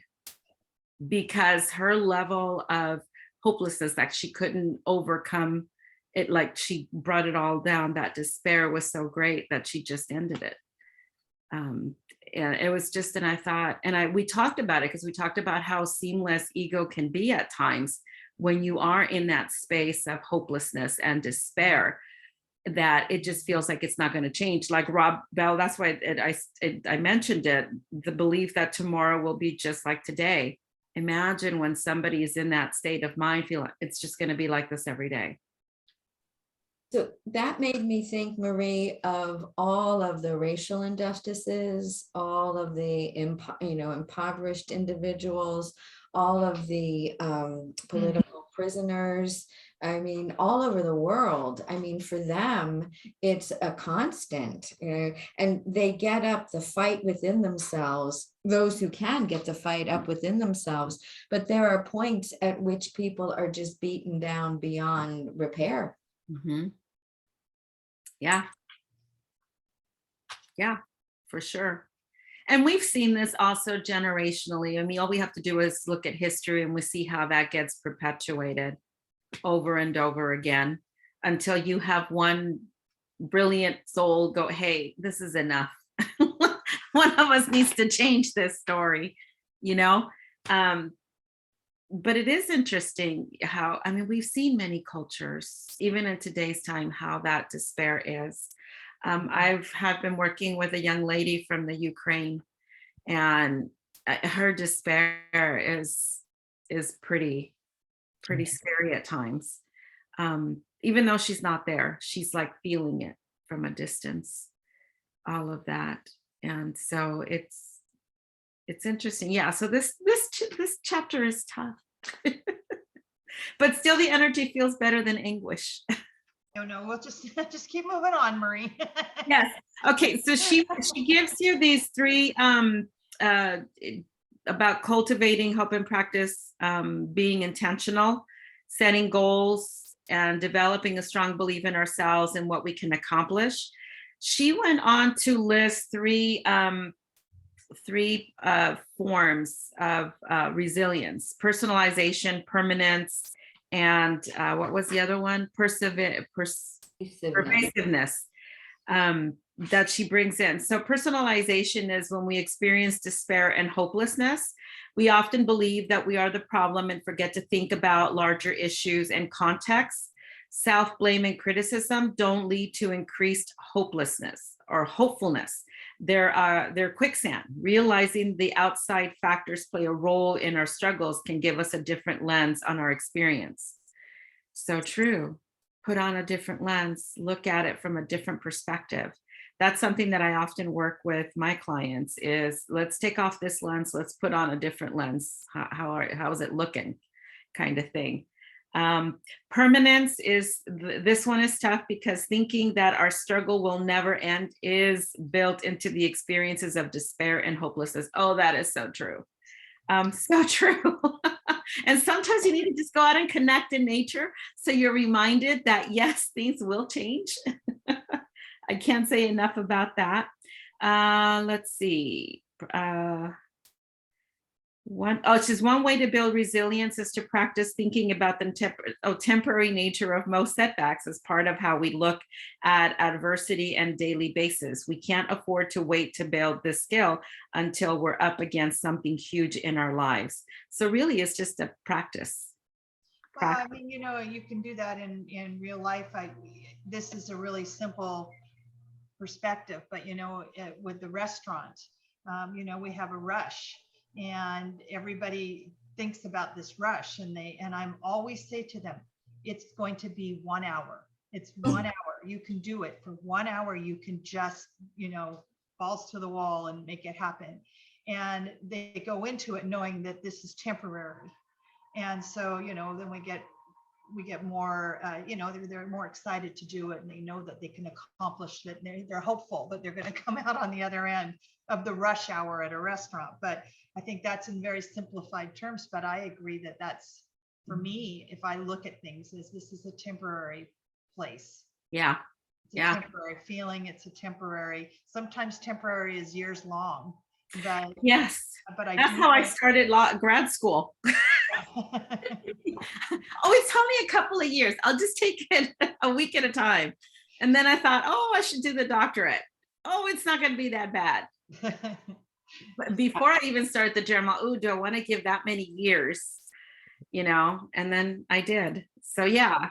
because her level of hopelessness, that she couldn't overcome it, like she brought it all down. That despair was so great that she just ended it. And it was just, and I thought, and we talked about it because we talked about how seamless ego can be at times when you are in that space of hopelessness and despair, that it just feels like it's not going to change. Like Rob Bell, that's why I mentioned it, the belief that tomorrow will be just like today. Imagine when somebody is in that state of mind, feeling it's just going to be like this every day. So that made me think, Marie, of all of the racial injustices, all of the impoverished individuals, all of the political prisoners. I mean, all over the world. I mean, for them, it's a constant, and they get up the fight within themselves, those who can get the fight up within themselves. But there are points at which people are just beaten down beyond repair. Mm-hmm. Yeah. Yeah, for sure. And we've seen this also generationally. I mean, all we have to do is look at history and we see how that gets perpetuated over and over again until you have one brilliant soul go, hey, this is enough. One of us needs to change this story, But it is interesting how, I mean, we've seen many cultures, even in today's time, how that despair is. Have been working with a young lady from the Ukraine, and her despair is pretty scary at times. Even though she's not there, she's like feeling it from a distance, all of that. And so it's interesting. Yeah. So this chapter is tough, but still the energy feels better than anguish. No, we'll just keep moving on, Marie. Yes. Okay. So she gives you these 3 about cultivating hope and practice, being intentional, setting goals, and developing a strong belief in ourselves and what we can accomplish. She went on to list 3 forms of resilience: personalization, permanence, and what was the other one? Pervasiveness. That she brings in. So personalization is when we experience despair and hopelessness. We often believe that we are the problem and forget to think about larger issues and contexts. Self-blame and criticism don't lead to increased hopelessness or hopefulness. They're quicksand. Realizing the outside factors play a role in our struggles can give us a different lens on our experience. So true. Put on a different lens, look at it from a different perspective. That's something that I often work with my clients is, let's take off this lens, let's put on a different lens. How is it looking, kind of thing. Permanence this one is tough, because thinking that our struggle will never end is built into the experiences of despair and hopelessness. Oh, that is so true. So true. And sometimes you need to just go out and connect in nature. So you're reminded that yes, things will change. I can't say enough about that. Let's see. It says one way to build resilience is to practice thinking about the temporary nature of most setbacks as part of how we look at adversity and daily basis. We can't afford to wait to build this skill until we're up against something huge in our lives. So really it's just a practice. Well, I mean, you can do that in real life. This is a really simple perspective, but with the restaurant, we have a rush. And everybody thinks about this rush, and I'm always say to them, it's going to be 1 hour. It's 1 hour. You can do it for 1 hour. You can just, balls to the wall and make it happen. And they go into it knowing that this is temporary. And so, then we get more, they're more excited to do it, and they know that they can accomplish it. They're hopeful that they're going to come out on the other end of the rush hour at a restaurant. But I think that's in very simplified terms, but I agree that that's, for me, if I look at things, this is a temporary place. Yeah. It's a temporary feeling. It's a temporary, sometimes temporary is years long, but yes, but that's how I started grad school. Oh, it's only a couple of years. I'll just take it a week at a time. And then I thought, I should do the doctorate. Oh, it's not going to be that bad. But before I even started the journal, do I want to give that many years? And then I did. So yeah.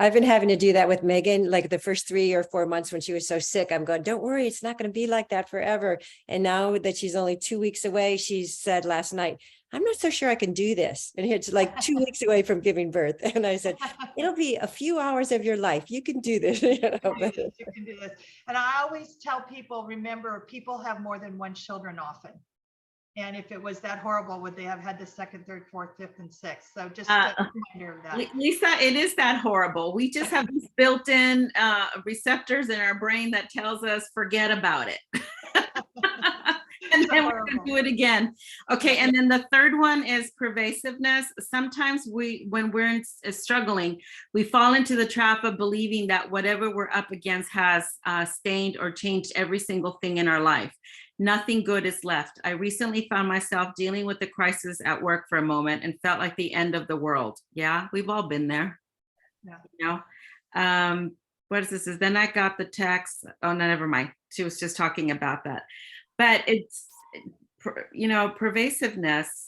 I've been having to do that with Megan, like the first 3 or 4 months when she was so sick. I'm going, don't worry, it's not going to be like that forever. And now that she's only 2 weeks away, she said last night, I'm not so sure I can do this. And it's like 2 weeks away from giving birth. And I said, it'll be a few hours of your life. You can do this. You can do this. And I always tell people, remember, people have more than one children often. And if it was that horrible, would they have had the second, third, fourth, fifth, and sixth? So just a reminder of that. Lisa, it is that horrible. We just have these built-in receptors in our brain that tells us, forget about it. And then we're going to do it again. Okay, and then the third one is pervasiveness. Sometimes when we're struggling, we fall into the trap of believing that whatever we're up against has stained or changed every single thing in our life. Nothing good is left. I recently found myself dealing with the crisis at work for a moment and felt like the end of the world. Yeah, we've all been there. Yeah. What is this? Then I got the text. Oh, no, never mind. She was just talking about that. But it's, pervasiveness.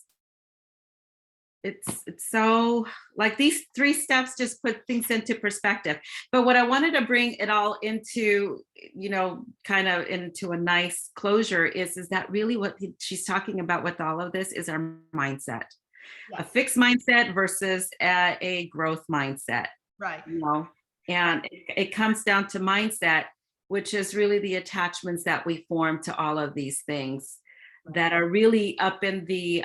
It's so like these 3 steps just put things into perspective. But what I wanted to bring it all into, kind of into a nice closure is that really what she's talking about with all of this is our mindset. Yes. A fixed mindset versus a growth mindset. Right. And it comes down to mindset, which is really the attachments that we form to all of these things that are really up in the,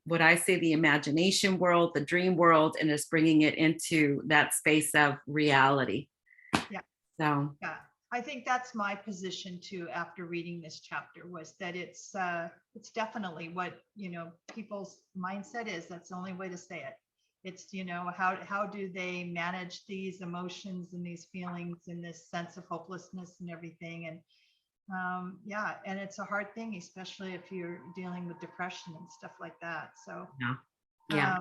what I say, the imagination world, the dream world, and is bringing it into that space of reality. Yeah. So. Yeah, I think that's my position too, after reading this chapter, was that it's definitely what, people's mindset is. That's the only way to say it. It's, how do they manage these emotions and these feelings and this sense of hopelessness and everything. And and it's a hard thing, especially if you're dealing with depression and stuff like that. So yeah.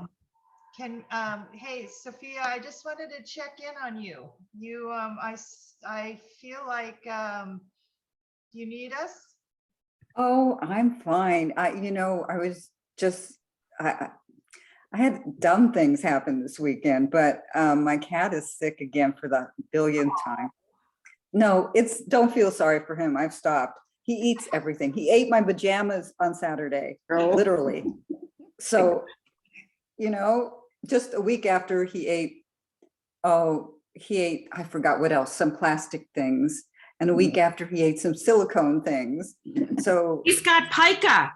Hey, Sophia, I just wanted to check in on you. I feel like you need us. Oh, I'm fine. I was just, I had dumb things happen this weekend, but my cat is sick again for the billionth time. No, don't feel sorry for him. I've stopped. He eats everything. He ate my pajamas on Saturday, literally. So, just a week after he ate, I forgot what else, some plastic things. And a week after he ate some silicone things. So he's got pica.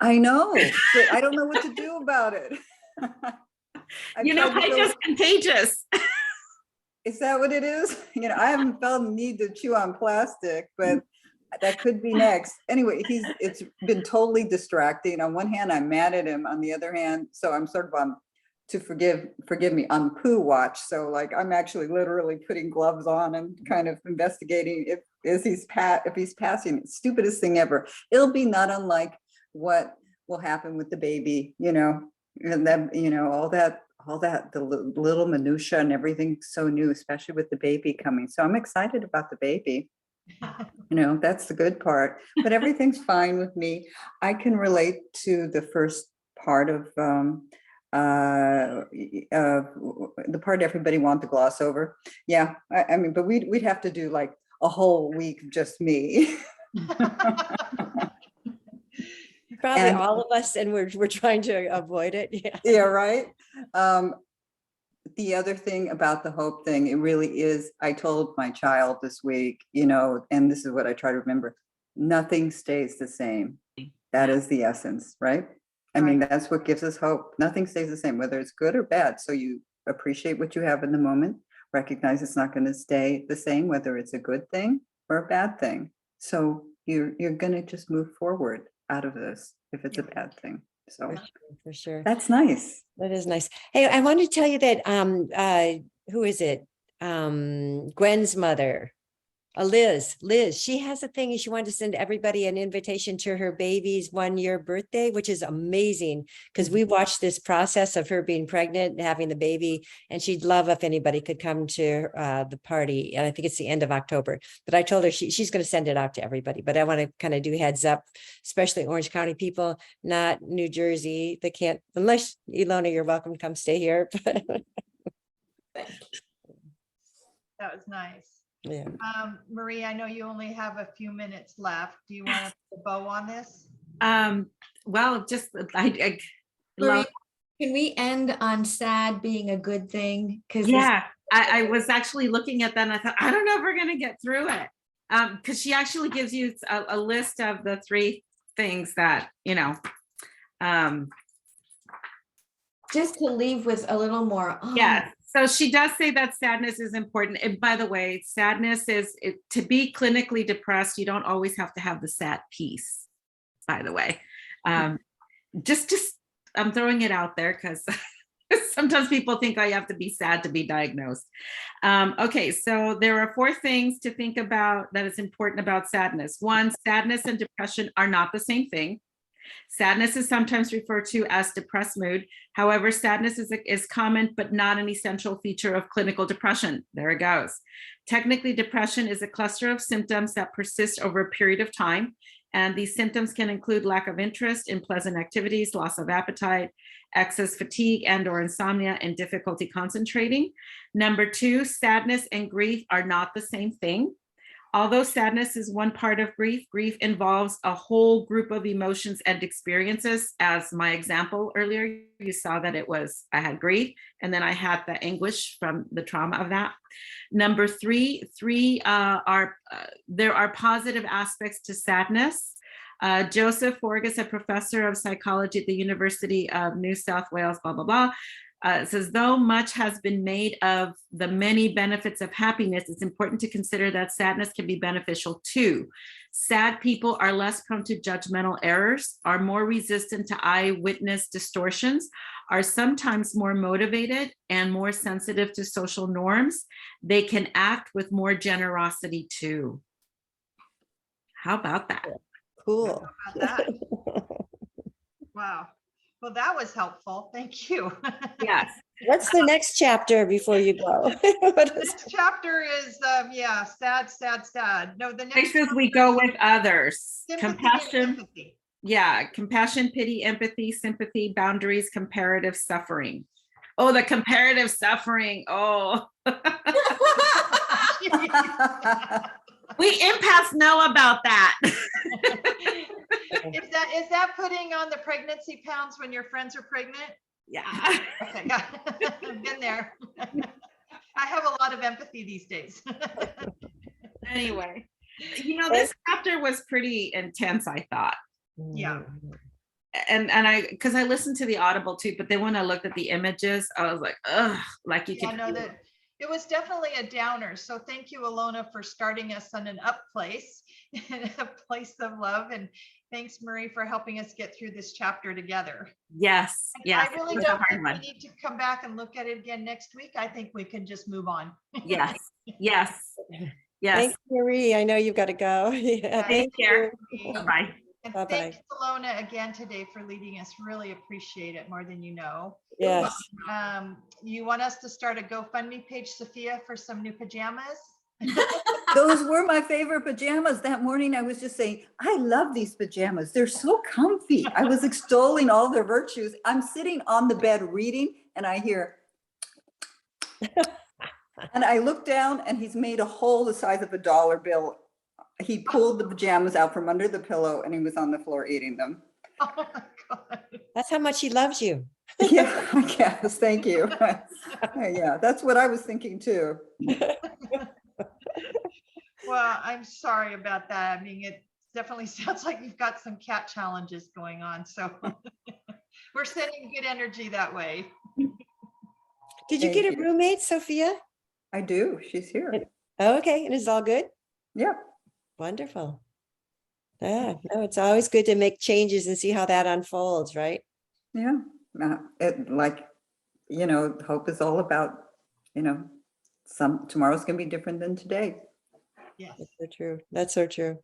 I know, but I don't know what to do about it. Pica is contagious. Is that what it is? I haven't felt the need to chew on plastic, but that could be next. Anyway, it's been totally distracting. On one hand, I'm mad at him. On the other hand, so I'm sort of on to forgive me, on poo watch. So like, I'm actually literally putting gloves on and kind of investigating if he's passing. Stupidest thing ever. It'll be not unlike what will happen with the baby, and then, all that, the little minutia and everything so new, especially with the baby coming. So I'm excited about the baby. That's the good part, but everything's fine with me. I can relate to the first part of the part everybody wants to gloss over. Yeah, I mean, but we'd have to do like a whole week of just me. Probably And- all of us, and we're trying to avoid it. Yeah. Yeah, right. The other thing about the hope thing, it really is, I told my child this week, and this is what I try to remember, nothing stays the same. That is the essence, right? I mean, that's what gives us hope. Nothing stays the same, whether it's good or bad. So you appreciate what you have in the moment, recognize it's not going to stay the same, whether it's a good thing or a bad thing. So you're going to just move forward out of this if it's a bad thing. So For sure. that's nice. That is nice. Hey, I want to tell you that who is it? Gwen's mother, Liz, she has a thing, and she wanted to send everybody an invitation to her baby's 1-year birthday, which is amazing because we watched this process of her being pregnant and having the baby, and she'd love if anybody could come to the party. And I think it's the end of October, but I told her she's going to send it out to everybody. But I want to kind of do heads up, especially Orange County people, not New Jersey. They can't, unless Ilona, you're welcome to come stay here. That was nice. Yeah. Marie, I know you only have a few minutes left. Do you want to put a bow on this? Well, just Marie, love, can we end on sad being a good thing? Because yeah, I was actually looking at that and I thought, I don't know if we're gonna get through it. Because she actually gives you a list of the 3 things that, just to leave with a little more. yeah. So she does say that sadness is important. And by the way, sadness is to be clinically depressed. You don't always have to have the sad piece, by the way. Just I'm throwing it out there because sometimes people think you have to be sad to be diagnosed. Okay, so there are 4 things to think about that is important about sadness. 1, sadness and depression are not the same thing. Sadness is sometimes referred to as depressed mood. However, sadness is common, but not an essential feature of clinical depression. There it goes. Technically, depression is a cluster of symptoms that persist over a period of time. And these symptoms can include lack of interest in pleasant activities, loss of appetite, excess fatigue and/or insomnia, and difficulty concentrating. Number 2, sadness and grief are not the same thing. Although sadness is one part of grief, grief involves a whole group of emotions and experiences. As my example earlier, you saw that I had grief, and then I had the anguish from the trauma of that. Number 3, there are positive aspects to sadness. Joseph Forgas, a professor of psychology at the University of New South Wales, blah, blah, blah, says, though much has been made of the many benefits of happiness, it's important to consider that sadness can be beneficial too. Sad people are less prone to judgmental errors, are more resistant to eyewitness distortions, are sometimes more motivated and more sensitive to social norms. They can act with more generosity too. How about that? Cool. How about that? Wow. Well, that was helpful. Thank you. Yes. What's the next chapter before you go? What The is- next chapter is, yeah, sad, sad, sad. No, the next Places we chapter go is with others. sympathy and Compassion. empathy. Yeah, compassion, pity, empathy, sympathy, boundaries, comparative suffering. Oh, the comparative suffering. Oh. We empaths know about that. Is that putting on the pregnancy pounds when your friends are pregnant? Yeah. Okay, yeah. I've been there. I have a lot of empathy these days. Anyway, this chapter was pretty intense, I thought. Yeah. And because I listened to the Audible too, but then when I looked at the images, I was like, ugh, like you Yeah, can no, feel that it. it was definitely a downer. So thank you, Ilona, for starting us on an up place. in a place of love. And thanks, Marie, for helping us get through this chapter together. Yes, And yes. I it really was a don't hard think we one. need to come back and look at it again next week. I think we can just move on. Yes, yes, Thanks, yes. Marie. I know you've got to go. Yeah, Take thank care. you. Bye-bye. And Bye-bye. thanks, Ilona, again today for leading us. Really appreciate it more than you know. Yes. You want us to start a GoFundMe page, Sophia, for some new pajamas? Those were my favorite pajamas. That morning I was just saying, I love these pajamas. They're so comfy. I was extolling all their virtues. I'm sitting on the bed reading and I hear, and I look down and he's made a hole the size of a dollar bill. He pulled the pajamas out from under the pillow and he was on the floor eating them. Oh my God. That's how much he loves you. Yeah, I guess. Thank you. Yeah, that's what I was thinking too. Well, I'm sorry about that. I mean, it definitely sounds like you've got some cat challenges going on. So we're sending good energy that way. Did you Thank get a you. roommate, Sophia? I do. She's here. Oh, okay. And it's all good? Yeah. Wonderful. Yeah, no, it's always good to make changes and see how that unfolds, right? Yeah. Hope is all about, tomorrow's gonna be different than today. Yes. That's so true. That's so true.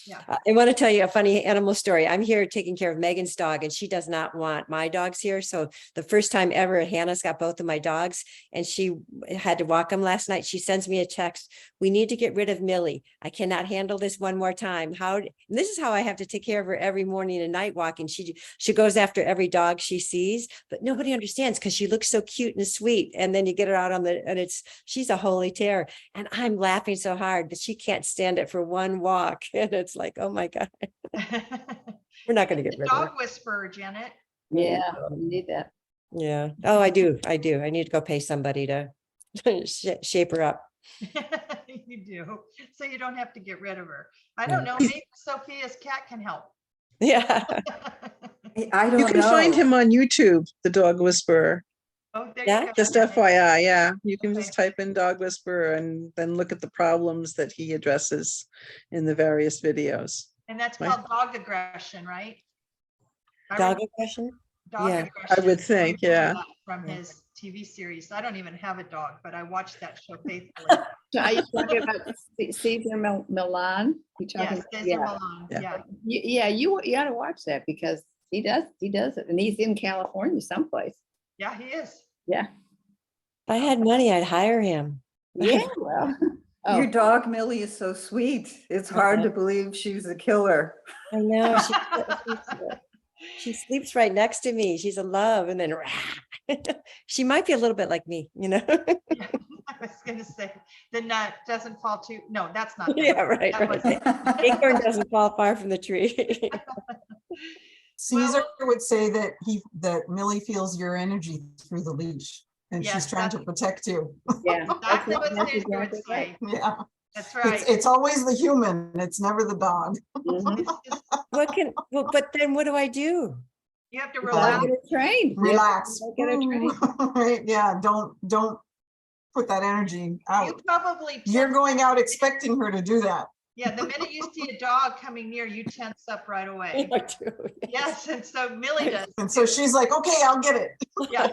Yeah. I want to tell you a funny animal story. I'm here taking care of Megan's dog and she does not want my dogs here. So the first time ever, Hannah's got both of my dogs and she had to walk them last night. She sends me a text. We need to get rid of Millie. I cannot handle this one more time. And this is how I have to take care of her every morning and night walking. She goes after every dog she sees, but nobody understands because she looks so cute and sweet. And then you get her out and she's a holy terror. And I'm laughing so hard, but she can't stand it for one walk. And it's like, oh my God, we're not going to get The rid of her. dog whisperer, Janet. Yeah, you need that. Yeah. Oh, I do. I need to go pay somebody to shape her up. You do. So you don't have to get rid of her. I don't know. Maybe Sophia's cat can help. Yeah. I don't You can find know. him on YouTube, the dog whisperer. Oh, there Yeah? you go. Just FYI, yeah. You can Okay. just type in dog whisperer and then look at the problems that he addresses in the various videos. And that's Right. called dog aggression, right? I Dog remember aggression? dog Yeah. aggression. I would think, yeah. From Yeah. his TV series. I don't even have a dog, but I watched that show faithfully. So are you talking about Caesar Milan? You talking? Yes, Cesar Yeah, Millan. Yeah. Yeah. yeah. You got to watch that because he does it, and he's in California someplace. Yeah, he is. Yeah. If I had money, I'd hire him. Yeah. Well. Oh, Your dog Millie is so sweet. It's hard to believe she's a killer. I know. She sleeps right next to me. She's a love. And then she might be a little bit like me, I was gonna say the nut doesn't fall too. No, that's not. Yeah, right. That was right. Acorn doesn't fall far from the tree. Caesar would say that Millie feels your energy through the leash and Yes, she's trying to protect you. yeah. Exactly what that's Caesar would exactly say. right. Yeah, That's right. it's always the human, it's never the dog. Mhm. It's just- but then what do I do? You have to Gotta relax. get it trained. Relax. Get it trained. Right, yeah, don't put that energy You out. probably, You're tense- going out expecting her to do that. yeah, the minute you see a dog coming near, you tense up right away. I do. Yes, and so Millie does. And so she's like, okay, I'll get it. Yeah,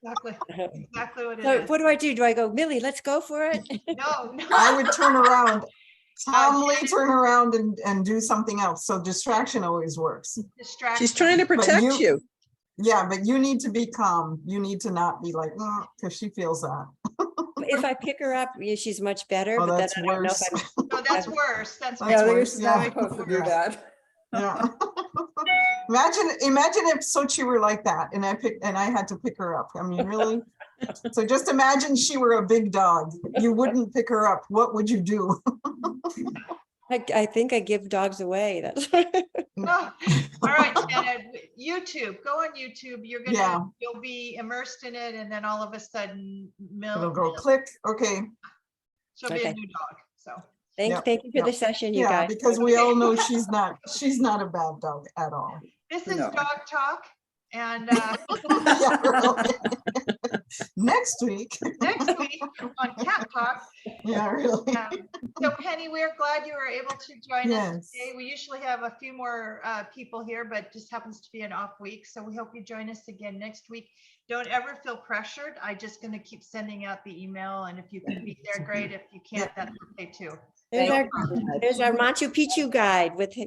exactly what it So is. what do I do? Do I go, Millie, let's go for it? No, I no. would turn around, calmly turn around and do something else. So distraction always works. Distraction. She's trying to protect you- you. Yeah, but you need to be calm. You need to not be like, because she feels that. If I pick her up, yeah, she's much better. Oh, But then that's I don't know if worse. I'm. No, that's worse. That's That's Yeah, worse. they're worse, not yeah. supposed to do Yeah. that. Yeah. Imagine if Sochi were like that and I had to pick her up. I mean, really? So just imagine she were a big dog. You wouldn't pick her up. What would you do? I think I give dogs away. That's Oh, all right, Janet, YouTube, go on YouTube. Yeah. You'll be immersed in it, and then all of a sudden, It'll go click. Okay. she'll be a Okay. new dog. So Yep, thank you for yep. the session, you Yeah, guys. because we all know she's not a bad dog at all. this is No. Dog Talk, And Yeah, really. Next week. next week on Cat Talk. Yeah, really. So Penny, we're glad you were able to join us Yes. today. We usually have a few more people here, but just happens to be an off week. So we hope you join us again next week. Don't ever feel pressured. I'm just going to keep sending out the email. And if you can be there, great. If you can't, that's okay too. There's Thank our, you so much. there's our Machu Picchu guide with. Yeah.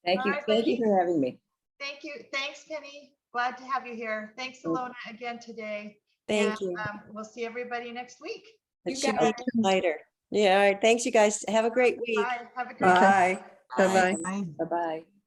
Thank you. All right, Thank you for having me. Thank you. Thanks, Penny. Glad to have you here. Thanks, Ilona, again today. Thank And, you. We'll see everybody next week. It You should guys- be lighter. Yeah, all right. Thanks, you guys. Have a great week. Bye. Have a great Bye. Bye-bye. Bye. Bye-bye.